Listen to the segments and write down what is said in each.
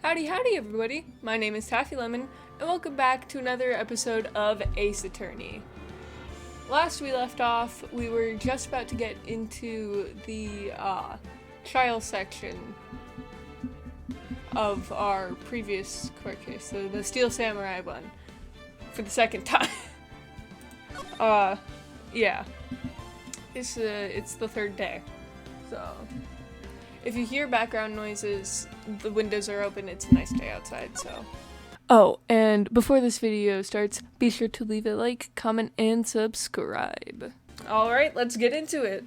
Howdy everybody, my name is Taffy Lemon, and welcome back to another episode of Ace Attorney. Last we left off, we were just about to get into the trial section of our previous court case, so the Steel Samurai one, for the second time. Yeah. It's the third day, so if you hear background noises, the windows are open, it's a nice day outside, so. Oh, and before this video starts, be sure to leave a like, comment, and subscribe. Alright, let's get into it.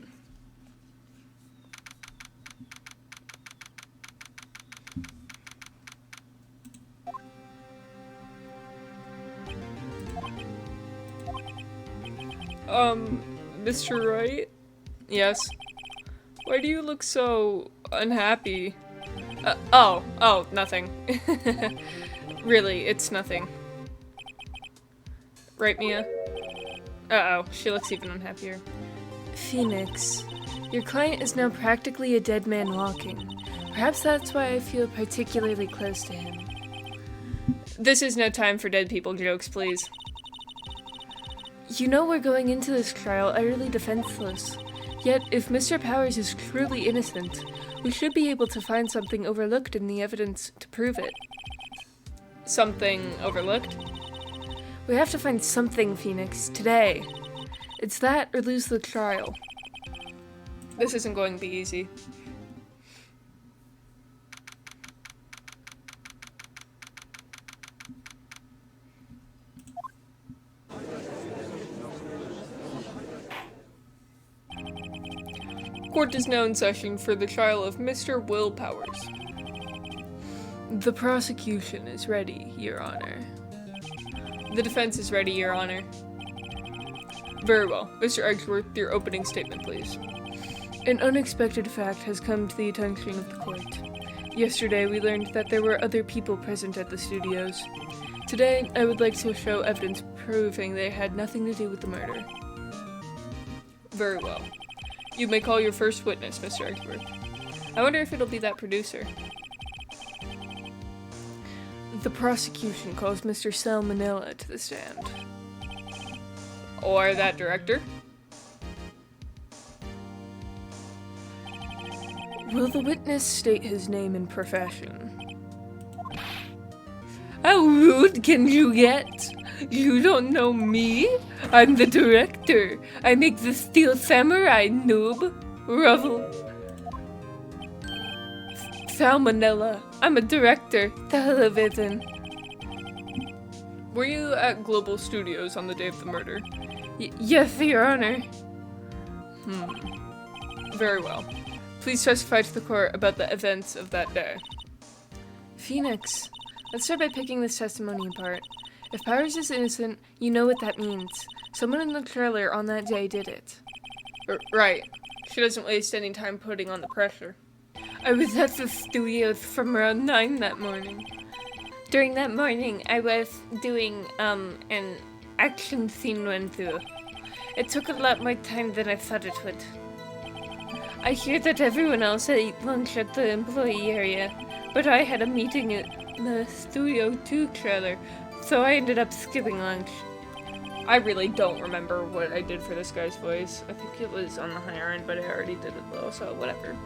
Mr. Wright? Yes? Why do you look so unhappy? Nothing. Really, it's nothing. Right, Mia? Uh-oh, she looks even unhappier. Phoenix, your client is now practically a dead man walking. Perhaps that's why I feel particularly close to him. This is no time for dead people jokes, please. You know we're going into this trial utterly defenseless. Yet, if Mr. Powers is truly innocent, we should be able to find something overlooked in the evidence to prove it. Something overlooked? We have to find something, Phoenix, today. It's that or lose the trial. This isn't going to be easy. Court is now in session for the trial of Mr. Will Powers. The prosecution is ready, Your Honor. The defense is ready, Your Honor. Very well. Mr. Eggsworth, your opening statement, please. An unexpected fact has come to the attention of the court. Yesterday, we learned that there were other people present at the studios. Today, I would like to show evidence proving they had nothing to do with the murder. Very well. You may call your first witness, Mr. Eggsworth. I wonder if it'll be that producer. The prosecution calls Mr. Salmonella to the stand. Or that director? Will the witness state his name and profession? How rude can you get? You don't know me? I'm the director. I make the Steel Samurai, noob. Ruffle. Salmonella. I'm a director. Television. Were you at Global Studios on the day of the murder? Yes, Your Honor. Very well. Please testify to the court about the events of that day. Phoenix, let's start by picking this testimony apart. If Powers is innocent, you know what that means. Someone in the trailer on that day did it. Right. She doesn't waste any time putting on the pressure. I was at the studios from around 9 that morning. During that morning, I was doing, an action scene run through. It took a lot more time than I thought it would. I hear that everyone else ate lunch at the employee area, but I had a meeting at the Studio 2 trailer, so I ended up skipping lunch. I really don't remember what I did for this guy's voice. I think it was on the higher end, but I already did it low, so whatever.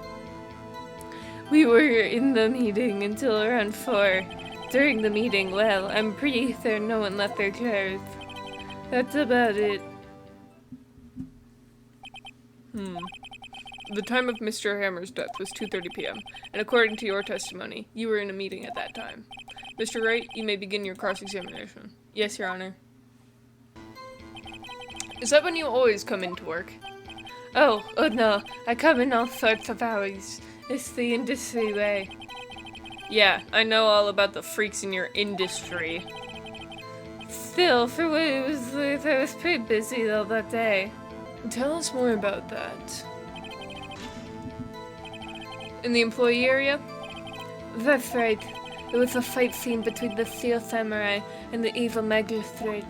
We were in the meeting until around 4. During the meeting, well, I'm pretty certain no one left their chairs. That's about it. The time of Mr. Hammer's death was 2:30 p.m., and according to your testimony, you were in a meeting at that time. Mr. Wright, you may begin your cross-examination. Yes, Your Honor. Is that when you always come into work? Oh no, I come in all sorts of hours. It's the industry way. Yeah, I know all about the freaks in your industry. Still, for what it was worth, I was pretty busy though that day. Tell us more about that. In the employee area? That's right. It was a fight scene between the Steel Samurai and the evil magistrate.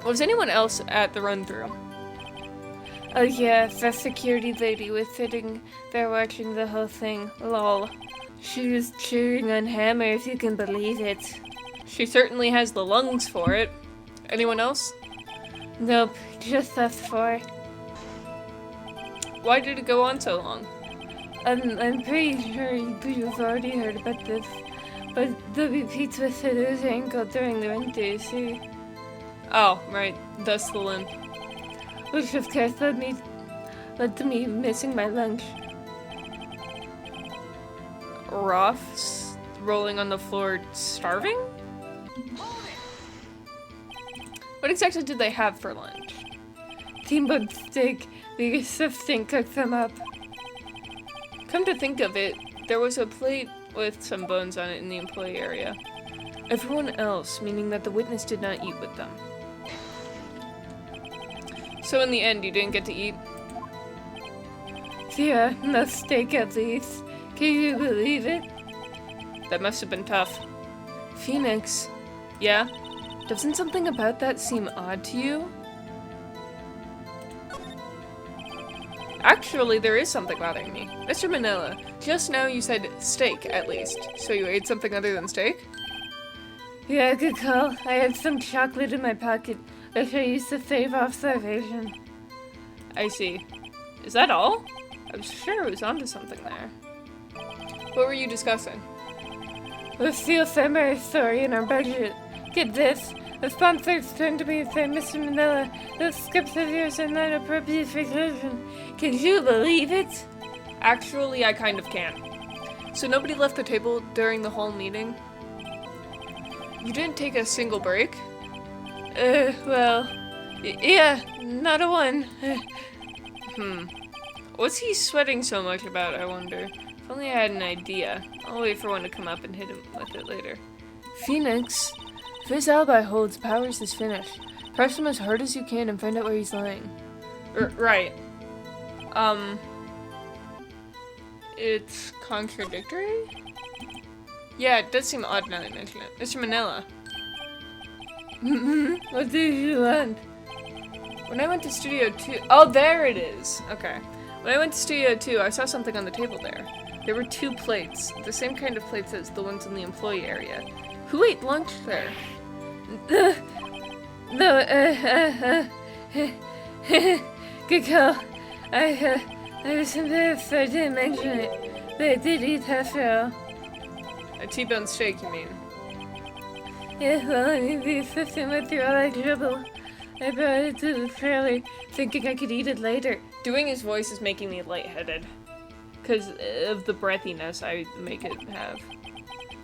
Was anyone else at the run-through? Oh yeah, the security lady was sitting there watching the whole thing. Lol. She was chewing on hammer, if you can believe it. She certainly has the lungs for it. Anyone else? Nope, just us four. Why did it go on so long? I'm pretty sure you've already heard about this, but WP twisted his ankle during the winter, see? Oh, right, thus the limp. Which of course led to me missing my lunch. Roth's rolling on the floor, starving? What exactly did they have for lunch? T-bone steak, because Sif didn't cook them up. Come to think of it, there was a plate with some bones on it in the employee area. Everyone else, meaning that the witness did not eat with them. So in the end, you didn't get to eat? Yeah, no steak at least. Can you believe it? That must have been tough. Phoenix. Yeah? Doesn't something about that seem odd to you? Actually, there is something bothering me. Mr. Manila, just now you said steak, at least. So you ate something other than steak? Yeah, good call. I had some chocolate in my pocket, which I used to save off starvation. I see. Is that all? I was sure it was onto something there. What were you discussing? The steel samurai story in our budget. Get this. The sponsors turned to me and said, Mr. Manila, those scripts of yours are not appropriate for children. Can you believe it? Actually, I kind of can. So nobody left the table during the whole meeting? You didn't take a single break? Well, yeah, not a one. What's he sweating so much about, I wonder? If only I had an idea. I'll wait for one to come up and hit him with it later. Phoenix, if his alibi holds, Powers is finished. Press him as hard as you can and find out where he's lying. Right. It's contradictory? Yeah, it does seem odd now that I mention it. Mr. Manila. What do you want? When I went to Studio 2... Oh, there it is! Okay. When I went to Studio 2, I saw something on the table there. There were 2 plates, the same kind of plates as the ones in the employee area. Who ate lunch there? Good call. I was embarrassed I didn't mention it, but I did eat after all. A T-bone steak, you mean? Yeah, well, I mean, the assistant went through all that trouble. I brought it to the trailer, thinking I could eat it later. Doing his voice is making me lightheaded. Because of the breathiness I make it have.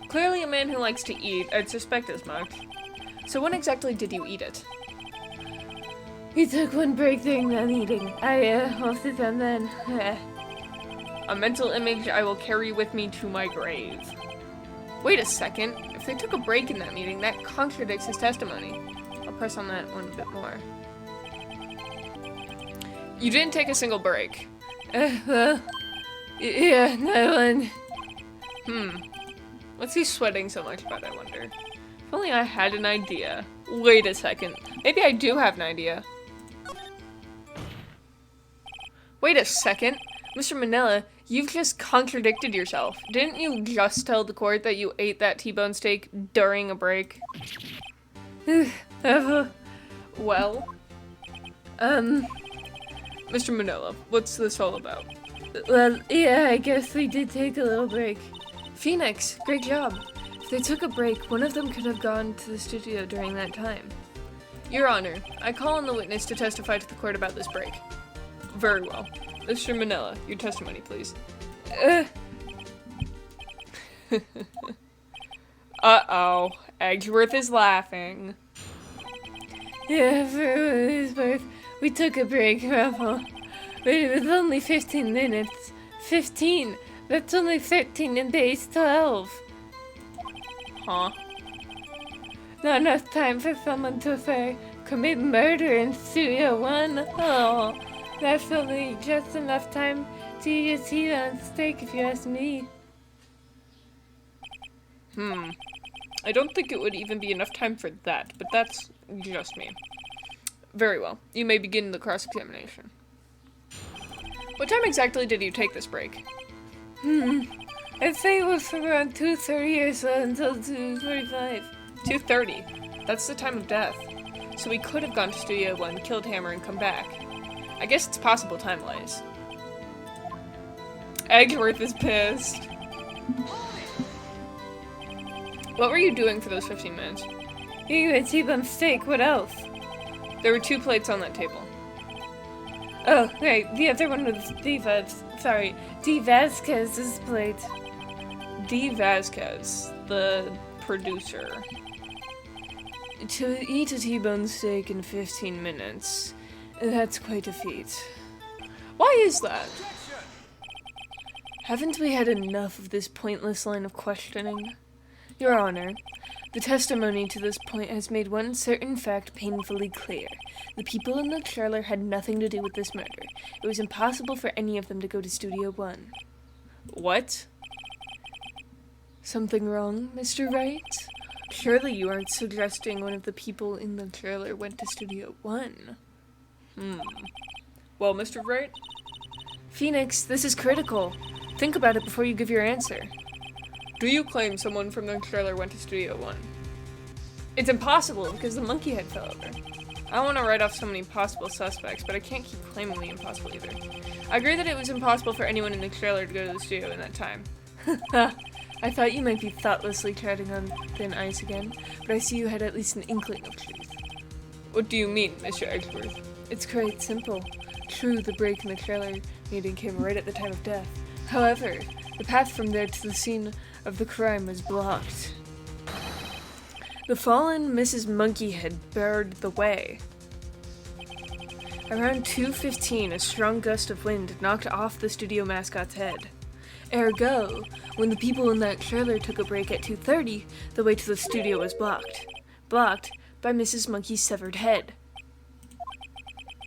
Clearly a man who likes to eat, I'd suspect as much. So when exactly did you eat it? We took one break during that eating. I was it and then. A mental image I will carry with me to my grave. Wait a second. If they took a break in that meeting, that contradicts his testimony. I'll press on that one a bit more. You didn't take a single break. Well, yeah, no one. What's he sweating so much about, I wonder? If only I had an idea. Wait a second. Maybe I do have an idea. Wait a second. Mr. Manila, you've just contradicted yourself. Didn't you just tell the court that you ate that T-bone steak during a break? Well? Mr. Manila, what's this all about? Well, yeah, I guess we did take a little break. Phoenix, great job. If they took a break, one of them could have gone to the studio during that time. Your Honor, I call on the witness to testify to the court about this break. Very well. Mr. Manila, your testimony, please. Uh-oh. Edgeworth is laughing. Yeah, for what it's worth, we took a break, Ruffle. But it was only 15 minutes. 15! That's only 13 in base 12. Huh? Not enough time for someone to say, commit murder in Studio 1? Oh, that's only just enough time to eat a T-bone steak if you ask me. I don't think it would even be enough time for that, but that's just me. Very well. You may begin the cross-examination. What time exactly did you take this break? I'd say it was from around 2:30 or so until 2:45. 2:30? That's the time of death. So we could have gone to Studio 1, killed Hammer, and come back. I guess it's possible time-wise. Eggsworth is pissed. What were you doing for those 15 minutes? Eating a T-bone steak, what else? There were 2 plates on that table. Oh, right, the other one was D. Vasquez's plate. D. Vasquez, the producer. To eat a T-bone steak in 15 minutes, that's quite a feat. Why is that? Haven't we had enough of this pointless line of questioning? Your Honor, the testimony to this point has made one certain fact painfully clear. The people in the trailer had nothing to do with this murder. It was impossible for any of them to go to Studio 1. What? Something wrong, Mr. Wright? Surely you aren't suggesting one of the people in the trailer went to Studio 1. Well, Mr. Wright? Phoenix, this is critical. Think about it before you give your answer. Do you claim someone from the trailer went to Studio 1? It's impossible because the monkey head fell over. I don't want to write off so many possible suspects, but I can't keep claiming the impossible either. I agree that it was impossible for anyone in the trailer to go to the studio in that time. I thought you might be thoughtlessly treading on thin ice again, but I see you had at least an inkling of truth. What do you mean, Mr. Eggsworth? It's quite simple. True, the break in the trailer meeting came right at the time of death. However, the path from there to the scene of the crime was blocked. The fallen Mrs. Monkeyhead barred the way. Around 2:15, a strong gust of wind knocked off the studio mascot's head. Ergo, when the people in that trailer took a break at 2:30, the way to the studio was blocked. Blocked by Mrs. Monkey's severed head.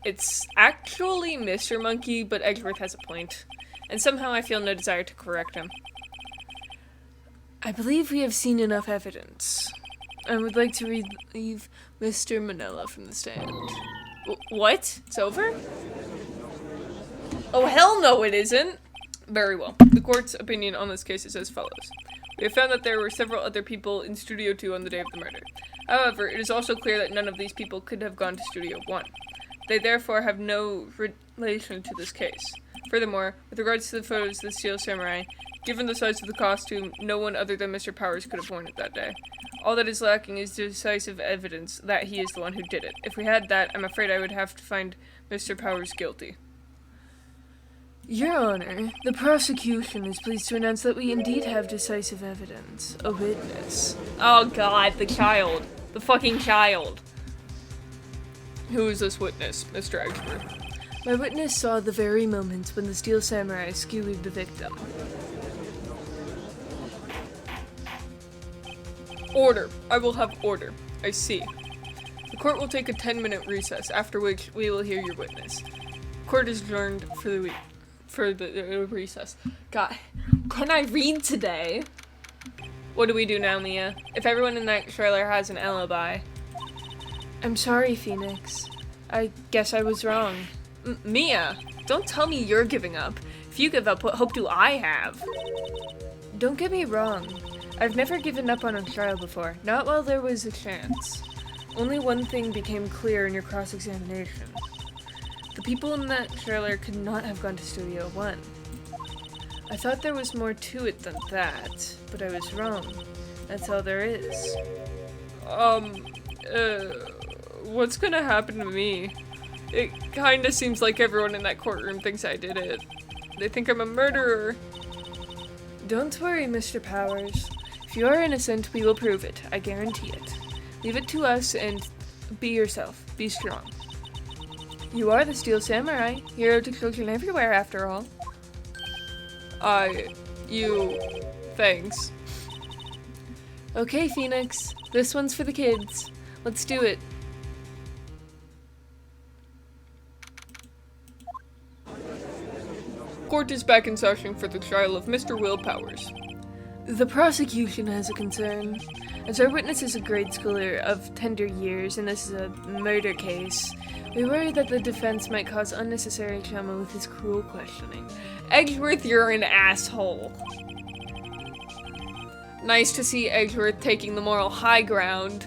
It's actually Mr. Monkey, but Eggsworth has a point. And somehow I feel no desire to correct him. I believe we have seen enough evidence. I would like to relieve Mr. Manella from the stand. What? It's over? Oh, hell no it isn't! Very well. The court's opinion on this case is as follows. We have found that there were several other people in Studio 2 on the day of the murder. However, it is also clear that none of these people could have gone to Studio 1. They therefore have no relation to this case. Furthermore, with regards to the photos of the Steel Samurai, given the size of the costume, no one other than Mr. Powers could have worn it that day. All that is lacking is decisive evidence that he is the one who did it. If we had that, I'm afraid I would have to find Mr. Powers guilty. Your Honor, the prosecution is pleased to announce that we indeed have decisive evidence. A witness. Oh god, the child. The fucking child. Who is this witness, Mr. Eggsworth? My witness saw the very moment when the Steel Samurai skewered the victim. Order. I will have order. I see. The court will take a 10-minute recess, after which we will hear your witness. Court is adjourned for the week. For the recess. God, can I read today? What do we do now, Mia? If everyone in that trailer has an alibi. I'm sorry, Phoenix. I guess I was wrong. Mia, don't tell me you're giving up. If you give up, what hope do I have? Don't get me wrong. I've never given up on a trial before, not while there was a chance. Only one thing became clear in your cross-examination. The people in that trailer could not have gone to Studio 1. I thought there was more to it than that, but I was wrong. That's all there is. What's gonna happen to me? It kinda seems like everyone in that courtroom thinks I did it. They think I'm a murderer. Don't worry, Mr. Powers. If you are innocent, we will prove it. I guarantee it. Leave it to us and be yourself. Be strong. You are the Steel Samurai, hero to children everywhere, after all. Thanks. Okay, Phoenix. This one's for the kids. Let's do it. Court is back in session for the trial of Mr. Will Powers. The prosecution has a concern. As our witness is a grade schooler of tender years and this is a murder case, we worry that the defense might cause unnecessary trauma with his cruel questioning. Eggsworth, you're an asshole. Nice to see Edgeworth taking the moral high ground.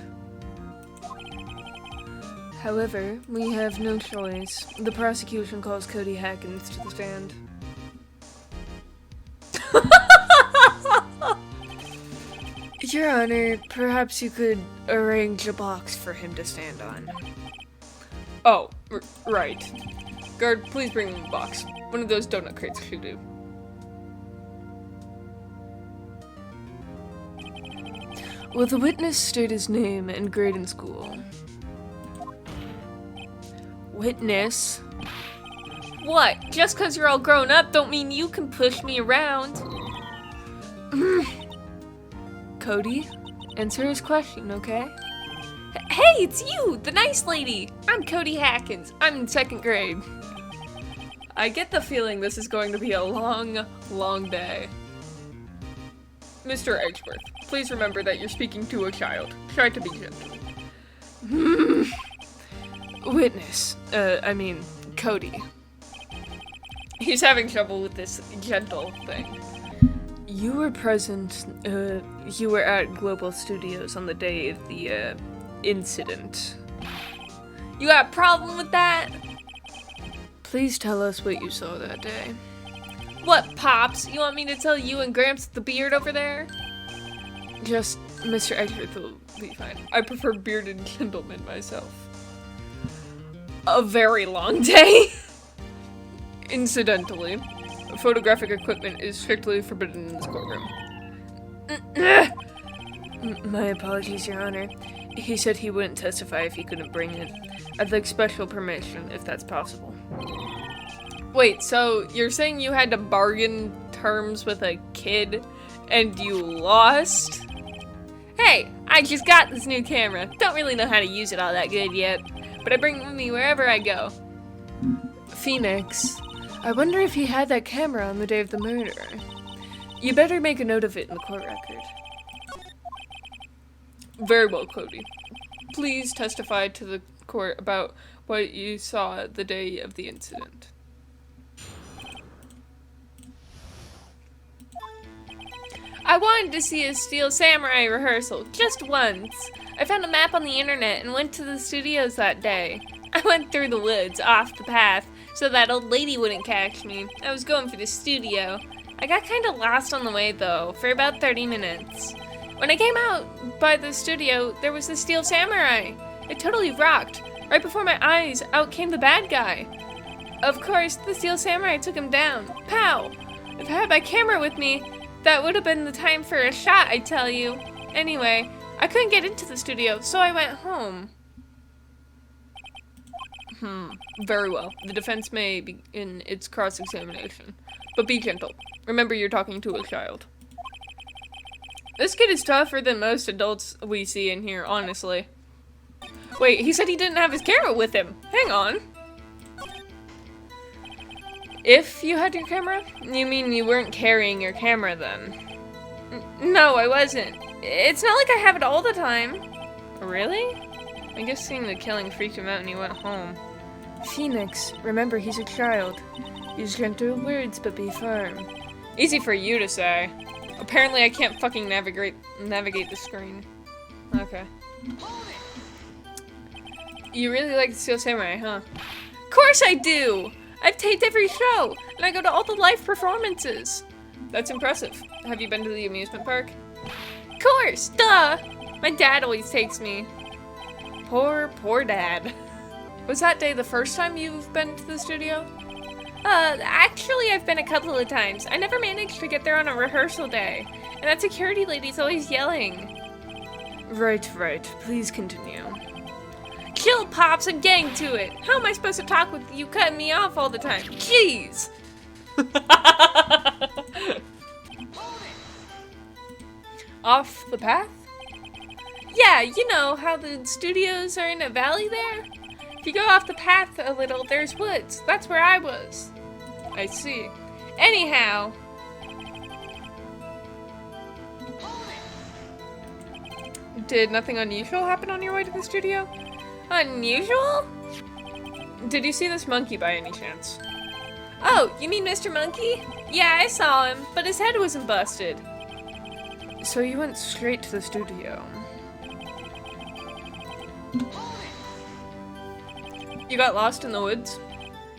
However, we have no choice. The prosecution calls Cody Hackins to the stand. Your Honor, perhaps you could arrange a box for him to stand on. Oh, right. Guard, please bring him a box. One of those donut crates should do. Will the witness state his name and grade in school? Witness? What? Just because you're all grown up don't mean you can push me around. Cody, answer his question, okay? Hey, it's you, the nice lady! I'm Cody Hackins. I'm in 2nd grade. I get the feeling this is going to be a long, long day. Mr. Edgeworth, please remember that you're speaking to a child. Try to be gentle. Witness, Cody. He's having trouble with this gentle thing. You were present, you were at Global Studios on the day of the, incident. You got a problem with that? Please tell us what you saw that day. What, Pops? You want me to tell you and Gramps with the beard over there? Just Mr. Edgeworth will be fine. I prefer bearded gentlemen myself. A very long day. Incidentally, photographic equipment is strictly forbidden in this courtroom. My apologies, Your Honor. He said he wouldn't testify if he couldn't bring it. I'd like special permission, if that's possible. Wait, so you're saying you had to bargain terms with a kid and you lost? Hey, I just got this new camera. Don't really know how to use it all that good yet, but I bring it with me wherever I go. Phoenix, I wonder if he had that camera on the day of the murder. You better make a note of it in the court record. Very well, Cody. Please testify to the court about what you saw the day of the incident. I wanted to see a Steel Samurai rehearsal, just once. I found a map on the internet and went to the studios that day. I went through the woods, off the path, so that old lady wouldn't catch me. I was going for the studio. I got kinda lost on the way though, for about 30 minutes. When I came out by the studio, there was the Steel Samurai. It totally rocked. Right before my eyes, out came the bad guy. Of course, the Steel Samurai took him down. Pow! If I had my camera with me, that would have been the time for a shot, I tell you. Anyway, I couldn't get into the studio, so I went home. Very well. The defense may begin its cross-examination. But be gentle. Remember, you're talking to a child. This kid is tougher than most adults we see in here, honestly. Wait, he said he didn't have his camera with him. Hang on. If you had your camera? You mean you weren't carrying your camera then? No, I wasn't. It's not like I have it all the time. Really? I guess seeing the killing freaked him out and he went home. Phoenix, remember he's a child. Use gentle words, but be firm. Easy for you to say. Apparently I can't fucking navigate the screen. Okay. You really like the Steel Samurai, huh? Of course I do! I've taped every show, and I go to all the live performances. That's impressive. Have you been to the amusement park? Of course, duh! My dad always takes me. Poor dad. Was that day the first time you've been to the studio? Actually I've been a couple of times. I never managed to get there on a rehearsal day, and that security lady's always yelling. Right. Please continue. Chill, Pops, I'm getting to it. How am I supposed to talk with you cutting me off all the time? Jeez! Off the path? Yeah, you know how the studios are in a valley there? If you go off the path a little, there's woods. That's where I was. I see. Anyhow. Did nothing unusual happen on your way to the studio? Unusual? Did you see this monkey by any chance? Oh, you mean Mr. Monkey? Yeah, I saw him, but his head wasn't busted. So you went straight to the studio. You got lost in the woods?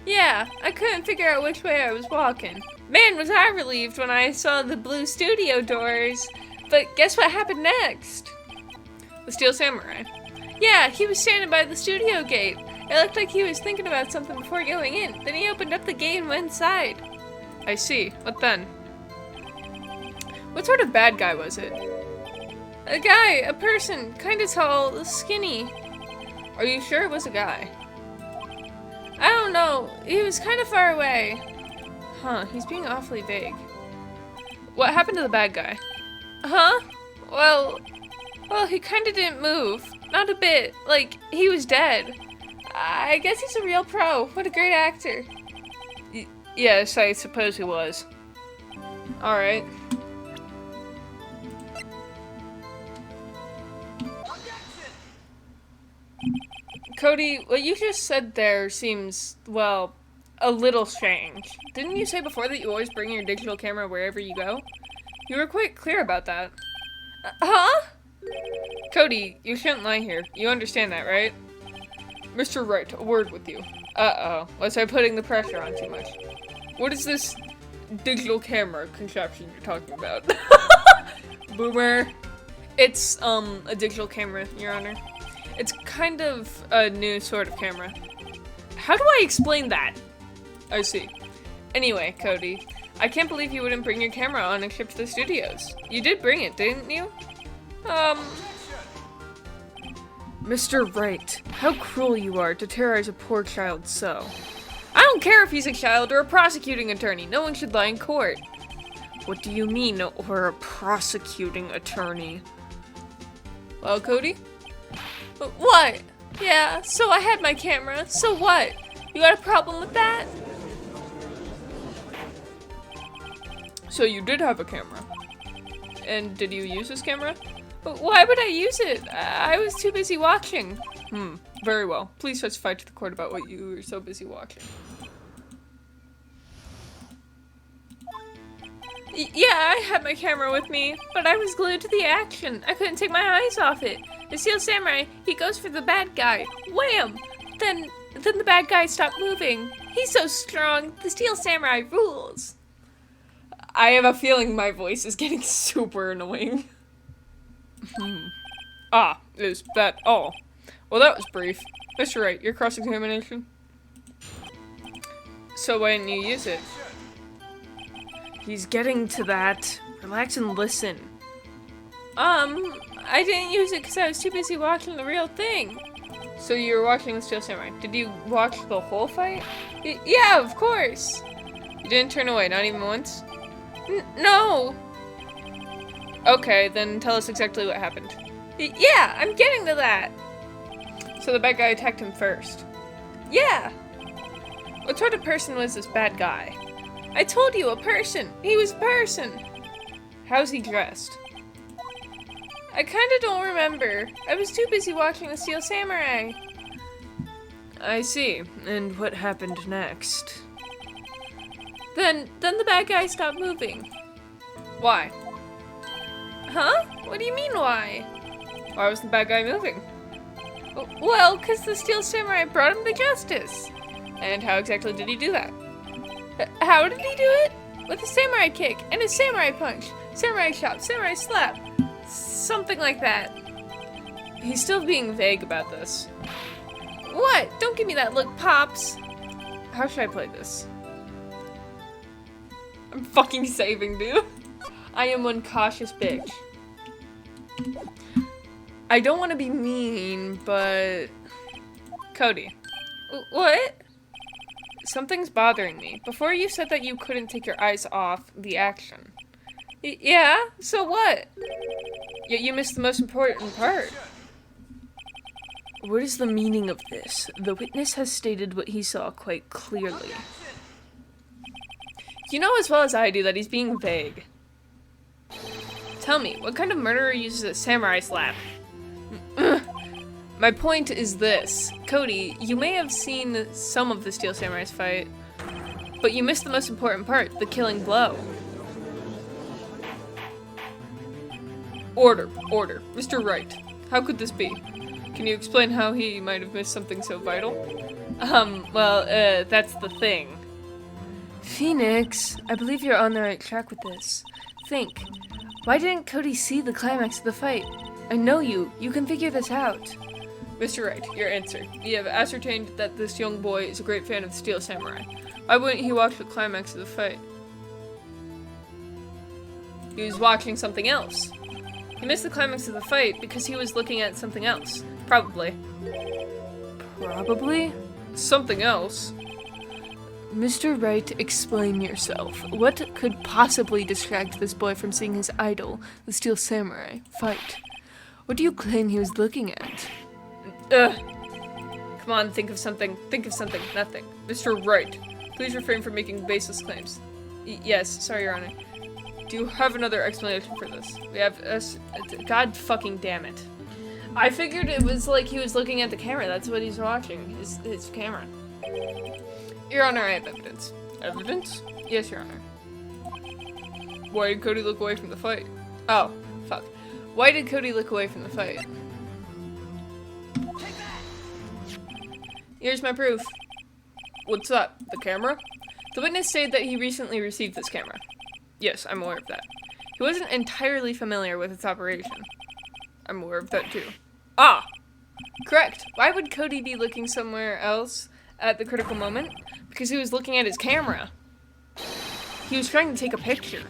Yeah, I couldn't figure out which way I was walking. Man, was I relieved when I saw the blue studio doors. But guess what happened next? The Steel Samurai. Yeah, he was standing by the studio gate. It looked like he was thinking about something before going in. Then he opened up the gate and went inside. I see. What then? What sort of bad guy was it? A guy, a person, kinda tall, skinny. Are you sure it was a guy? I don't know. He was kinda far away. Huh, he's being awfully vague. What happened to the bad guy? Huh? Well, he kinda didn't move. Not a bit. Like, he was dead. I guess he's a real pro. What a great actor. Yes, I suppose he was. Alright. Cody, what you just said there seems, well, a little strange. Didn't you say before that you always bring your digital camera wherever you go? You were quite clear about that. Huh? Cody, you shouldn't lie here. You understand that, right? Mr. Wright, a word with you. Uh-oh. Was I putting the pressure on too much? What is this digital camera contraption you're talking about? Boomer. It's, a digital camera, Your Honor. It's kind of a new sort of camera. How do I explain that? I see. Anyway, Cody, I can't believe you wouldn't bring your camera on a trip to the studios. You did bring it, didn't you? Mr. Wright, how cruel you are to terrorize a poor child so. I don't care if he's a child or a prosecuting attorney. No one should lie in court. What do you mean, or a prosecuting attorney? Well, Cody? What? Yeah, so I had my camera. So what? You got a problem with that? So you did have a camera. And did you use this camera? Why would I use it? I was too busy watching. Very well. Please testify to the court about what you were so busy watching. Yeah, I had my camera with me, but I was glued to the action. I couldn't take my eyes off it. The Steel Samurai, he goes for the bad guy. Wham! Then the bad guy stopped moving. He's so strong. The Steel Samurai rules. I have a feeling my voice is getting super annoying. Ah, is that all? Well, that was brief. Mr. Wright, your cross-examination? So why didn't you use it? He's getting to that. Relax and listen. I didn't use it because I was too busy watching the real thing. So you were watching the Steel Samurai. Did you watch the whole fight? Yeah, of course. You didn't turn away, not even once? No. Okay, then tell us exactly what happened. Yeah, I'm getting to that. So the bad guy attacked him first? Yeah. What sort of person was this bad guy? I told you, a person. He was a person. How's he dressed? I kinda don't remember. I was too busy watching the Steel Samurai. I see. And what happened next? Then the bad guy stopped moving. Why? Huh? What do you mean, why? Why was the bad guy moving? Well, because the Steel Samurai brought him to justice. And how exactly did he do that? How did he do it? With a samurai kick, and a samurai punch, samurai chop, samurai slap. Something like that. He's still being vague about this. What? Don't give me that look, Pops. How should I play this? I'm fucking saving, dude. I am one cautious bitch. I don't want to be mean, but... Cody. What? Something's bothering me. Before you said that you couldn't take your eyes off the action. Yeah? So what? Yet you missed the most important part. What is the meaning of this? The witness has stated what he saw quite clearly. You know as well as I do that he's being vague. Tell me, what kind of murderer uses a samurai slap? My point is this. Cody, you may have seen some of the Steel Samurai's fight, but you missed the most important part, the killing blow. Order. Mr. Wright, how could this be? Can you explain how he might have missed something so vital? That's the thing. Phoenix, I believe you're on the right track with this. Think. Why didn't Cody see the climax of the fight? I know you. You can figure this out. Mr. Wright, your answer. You have ascertained that this young boy is a great fan of Steel Samurai. Why wouldn't he watch the climax of the fight? He was watching something else. He missed the climax of the fight because he was looking at something else. Probably. Probably? Something else? Mr. Wright, explain yourself. What could possibly distract this boy from seeing his idol, the Steel Samurai, fight? What do you claim he was looking at? Come on, think of something. Nothing. Mr. Wright, please refrain from making baseless claims. Yes, sorry, Your Honor. Do you have another explanation for this? We have God fucking damn it. I figured it was like he was looking at the camera. That's what he's watching, his camera. Your Honor, I have evidence. Evidence? Yes, Your Honor. Why did Cody look away from the fight? Oh, fuck. Why did Cody look away from the fight? Here's my proof. What's that? The camera? The witness said that he recently received this camera. Yes, I'm aware of that. He wasn't entirely familiar with its operation. I'm aware of that too. Ah! Correct. Why would Cody be looking somewhere else at the critical moment? Because he was looking at his camera. He was trying to take a picture.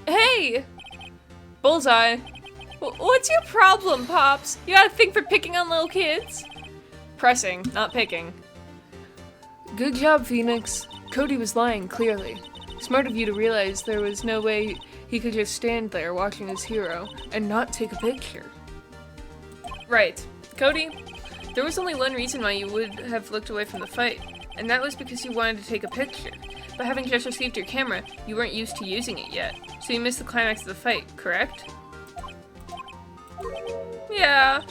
Hey! Bullseye. What's your problem, Pops? You got a thing for picking on little kids? Pressing, not picking. Good job, Phoenix. Cody was lying, clearly. Smart of you to realize there was no way he could just stand there watching his hero and not take a picture. Right. Cody, there was only one reason why you would have looked away from the fight, and that was because you wanted to take a picture. But having just received your camera, you weren't used to using it yet, so you missed the climax of the fight, correct? Yeah.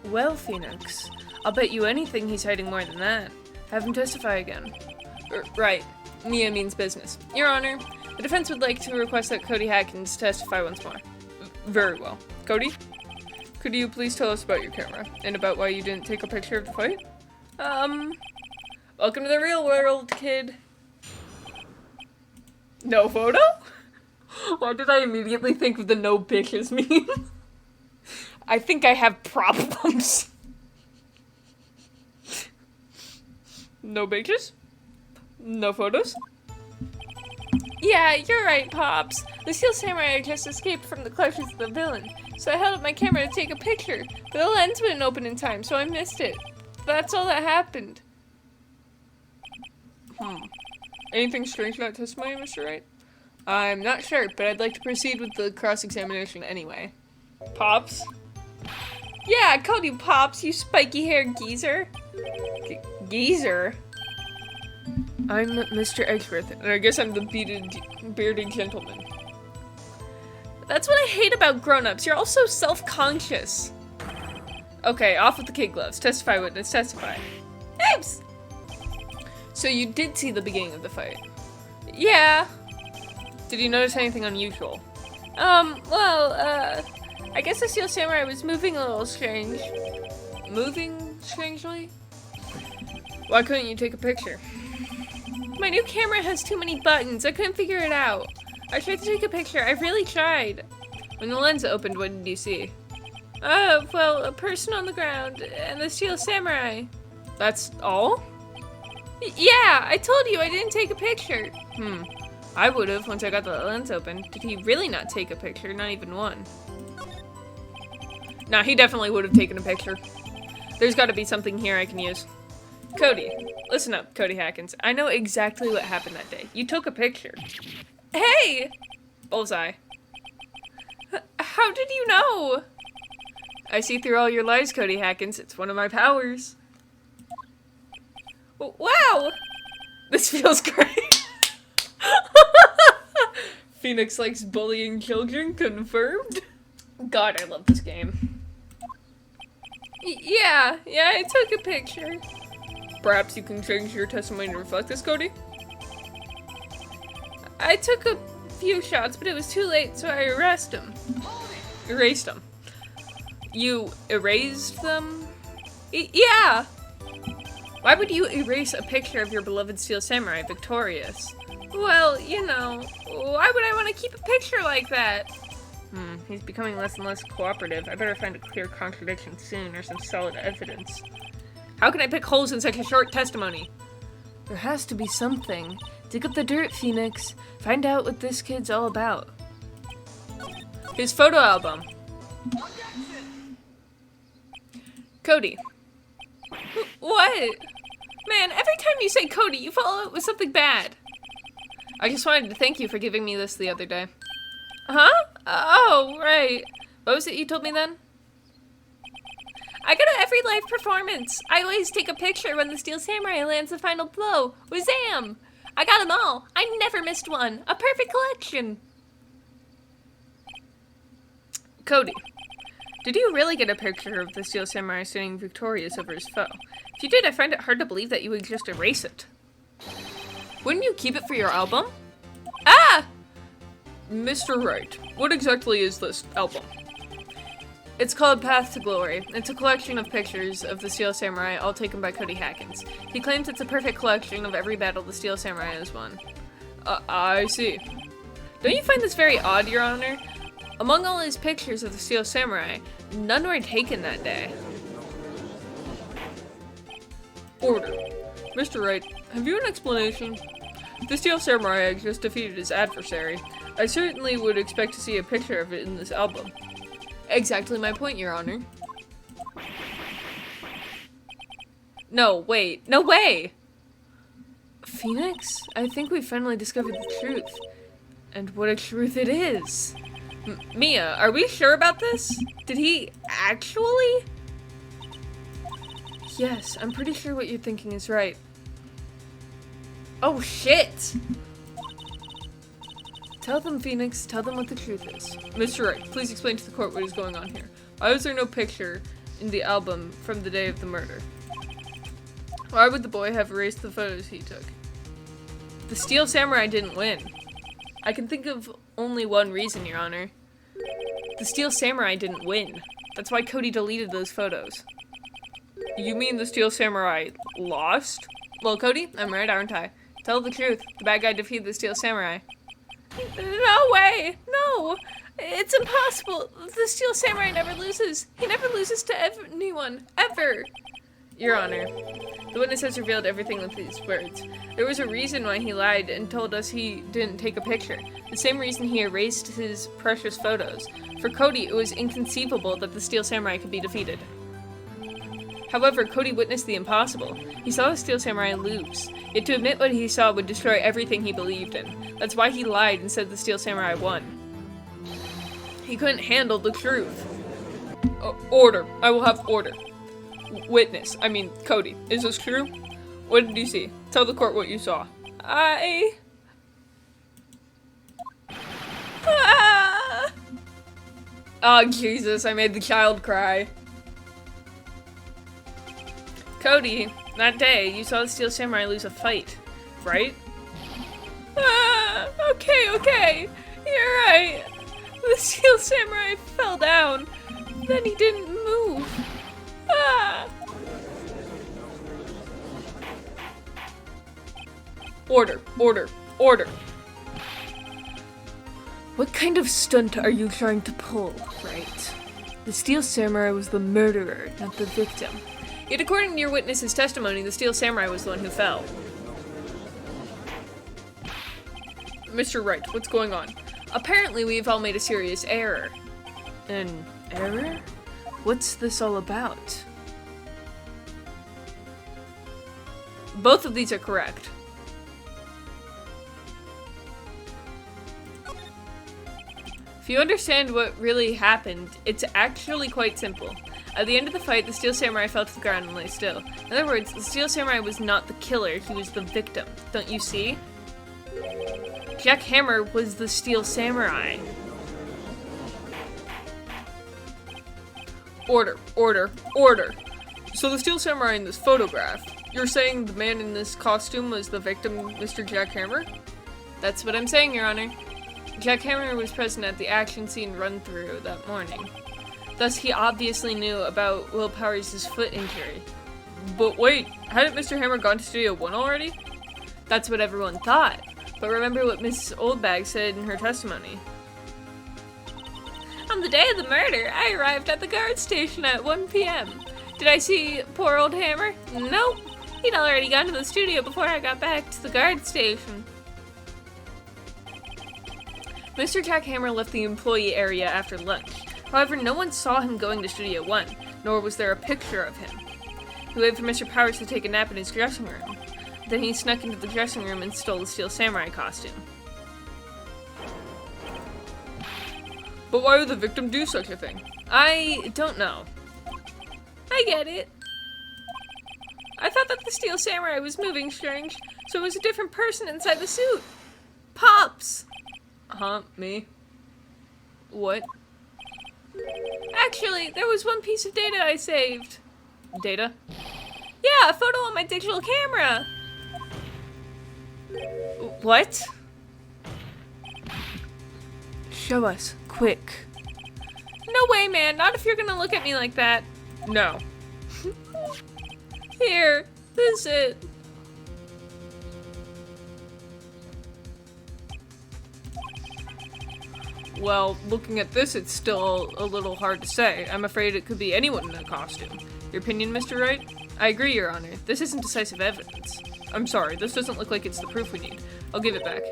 Well, Phoenix, I'll bet you anything he's hiding more than that. Have him testify again. Right. Nia means business. Your Honor, the defense would like to request that Cody Hackins testify once more. Very well. Cody, could you please tell us about your camera and about why you didn't take a picture of the fight? Welcome to the real world, kid. No photo? Why did I immediately think of the no bitches meme? I think I have problems. No bitches? No photos? Yeah, you're right, Pops. The Steel Samurai just escaped from the clutches of the villain, so I held up my camera to take a picture, but the lens wouldn't open in time, so I missed it. That's all that happened. Anything strange about testimony, Mr. Wright? I'm not sure, but I'd like to proceed with the cross-examination anyway. Pops? Yeah, I called you Pops, you spiky-haired geezer. Geezer? I'm Mr. Edgeworth, and I guess I'm the bearded gentleman. That's what I hate about grown-ups. You're all so self-conscious. Okay, off with the kid gloves. Testify, witness, testify. Oops! So you did see the beginning of the fight? Yeah. Did you notice anything unusual? I guess the Steel Samurai was moving a little strange. Moving strangely? Why couldn't you take a picture? My new camera has too many buttons. I couldn't figure it out. I tried to take a picture. I really tried. When the lens opened, what did you see? A person on the ground and the Steel Samurai. That's all? Yeah, I told you I didn't take a picture. I would have once I got the lens open. Did he really not take a picture? Not even one. Nah, he definitely would have taken a picture. There's got to be something here I can use. Cody, listen up, Cody Hackins. I know exactly what happened that day. You took a picture. Hey! Bullseye. How did you know? I see through all your lies, Cody Hackins. It's one of my powers. Wow! This feels great. Phoenix likes bullying children, confirmed. God, I love this game. Yeah, I took a picture. Perhaps you can change your testimony to reflect this, Cody? I took a few shots, but it was too late, so I arrested him. erased them. You erased them? Yeah! Why would you erase a picture of your beloved Steel Samurai victorious? Well, you know, why would I want to keep a picture like that? He's becoming less and less cooperative. I better find a clear contradiction soon or some solid evidence. How can I pick holes in such a short testimony? There has to be something. Dig up the dirt, Phoenix. Find out what this kid's all about. His photo album. Cody. What? Man, every time you say Cody, you follow it with something bad. I just wanted to thank you for giving me this the other day. Huh? Oh, right. What was it you told me then? I go to every live performance. I always take a picture when the Steel Samurai lands the final blow. Wazam! I got them all. I never missed one. A perfect collection. Cody, did you really get a picture of the Steel Samurai standing victorious over his foe? If you did, I find it hard to believe that you would just erase it. Wouldn't you keep it for your album? Ah! Mr. Wright, what exactly is this album? It's called Path to Glory. It's a collection of pictures of the Steel Samurai, all taken by Cody Hackins. He claims it's a perfect collection of every battle the Steel Samurai has won. I see. Don't you find this very odd, Your Honor? Among all his pictures of the Steel Samurai, none were taken that day. Order. Mr. Wright, have you an explanation? The Steel Samurai had just defeated his adversary. I certainly would expect to see a picture of it in this album. Exactly my point, Your Honor. No, wait. No way! Phoenix, I think we finally discovered the truth. And what a truth it is. Mia, are we sure about this? Did he actually? Yes, I'm pretty sure what you're thinking is right. Oh, shit! Tell them, Phoenix. Tell them what the truth is. Mr. Wright, please explain to the court what is going on here. Why was there no picture in the album from the day of the murder? Why would the boy have erased the photos he took? The Steel Samurai didn't win. I can think of only one reason, Your Honor. The Steel Samurai didn't win. That's why Cody deleted those photos. You mean the Steel Samurai lost? Well, Cody, I'm right, aren't I? Tell the truth. The bad guy defeated the Steel Samurai. No way! No! It's impossible! The Steel Samurai never loses! He never loses to anyone! Ever! Your Honor, the witness has revealed everything with these words. There was a reason why he lied and told us he didn't take a picture. The same reason he erased his precious photos. For Cody, it was inconceivable that the Steel Samurai could be defeated. However, Cody witnessed the impossible. He saw the Steel Samurai lose. Yet to admit what he saw would destroy everything he believed in. That's why he lied and said the Steel Samurai won. He couldn't handle the truth. Order. I will have order. Witness. I mean, Cody. Is this true? What did you see? Tell the court what you saw. Oh, Jesus. I made the child cry. Cody, that day, you saw the Steel Samurai lose a fight, right? Okay. You're right. The Steel Samurai fell down. Then he didn't move. Order. What kind of stunt are you trying to pull, right? The Steel Samurai was the murderer, not the victim. Yet according to your witness's testimony, the Steel Samurai was the one who fell. Mr. Wright, what's going on? Apparently we've all made a serious error. An error? What's this all about? Both of these are correct. If you understand what really happened, it's actually quite simple. At the end of the fight, the Steel Samurai fell to the ground and lay still. In other words, the Steel Samurai was not the killer, he was the victim. Don't you see? Jack Hammer was the Steel Samurai. Order. So the Steel Samurai in this photograph, you're saying the man in this costume was the victim, Mr. Jack Hammer? That's what I'm saying, Your Honor. Jack Hammer was present at the action scene run-through that morning. Thus, he obviously knew about Will Powers' foot injury. But wait, hadn't Mr. Hammer gone to Studio 1 already? That's what everyone thought. But remember what Miss Oldbag said in her testimony. On the day of the murder, I arrived at the guard station at 1 p.m. Did I see poor old Hammer? Nope. He'd already gone to the studio before I got back to the guard station. Mr. Jack Hammer left the employee area after lunch. However, no one saw him going to Studio 1, nor was there a picture of him. He waited for Mr. Powers to take a nap in his dressing room. Then he snuck into the dressing room and stole the Steel Samurai costume. But why would the victim do such a thing? I don't know. I get it. I thought that the Steel Samurai was moving strange, so it was a different person inside the suit. Pops! Huh? Me? What? Actually, there was one piece of data I saved. Data? Yeah, a photo on my digital camera! What? Show us, quick. No way, man, not if you're gonna look at me like that. No. Here, this is it. Well, looking at this, it's still a little hard to say. I'm afraid it could be anyone in a costume. Your opinion, Mr. Wright? I agree, Your Honor. This isn't decisive evidence. I'm sorry, this doesn't look like it's the proof we need. I'll give it back.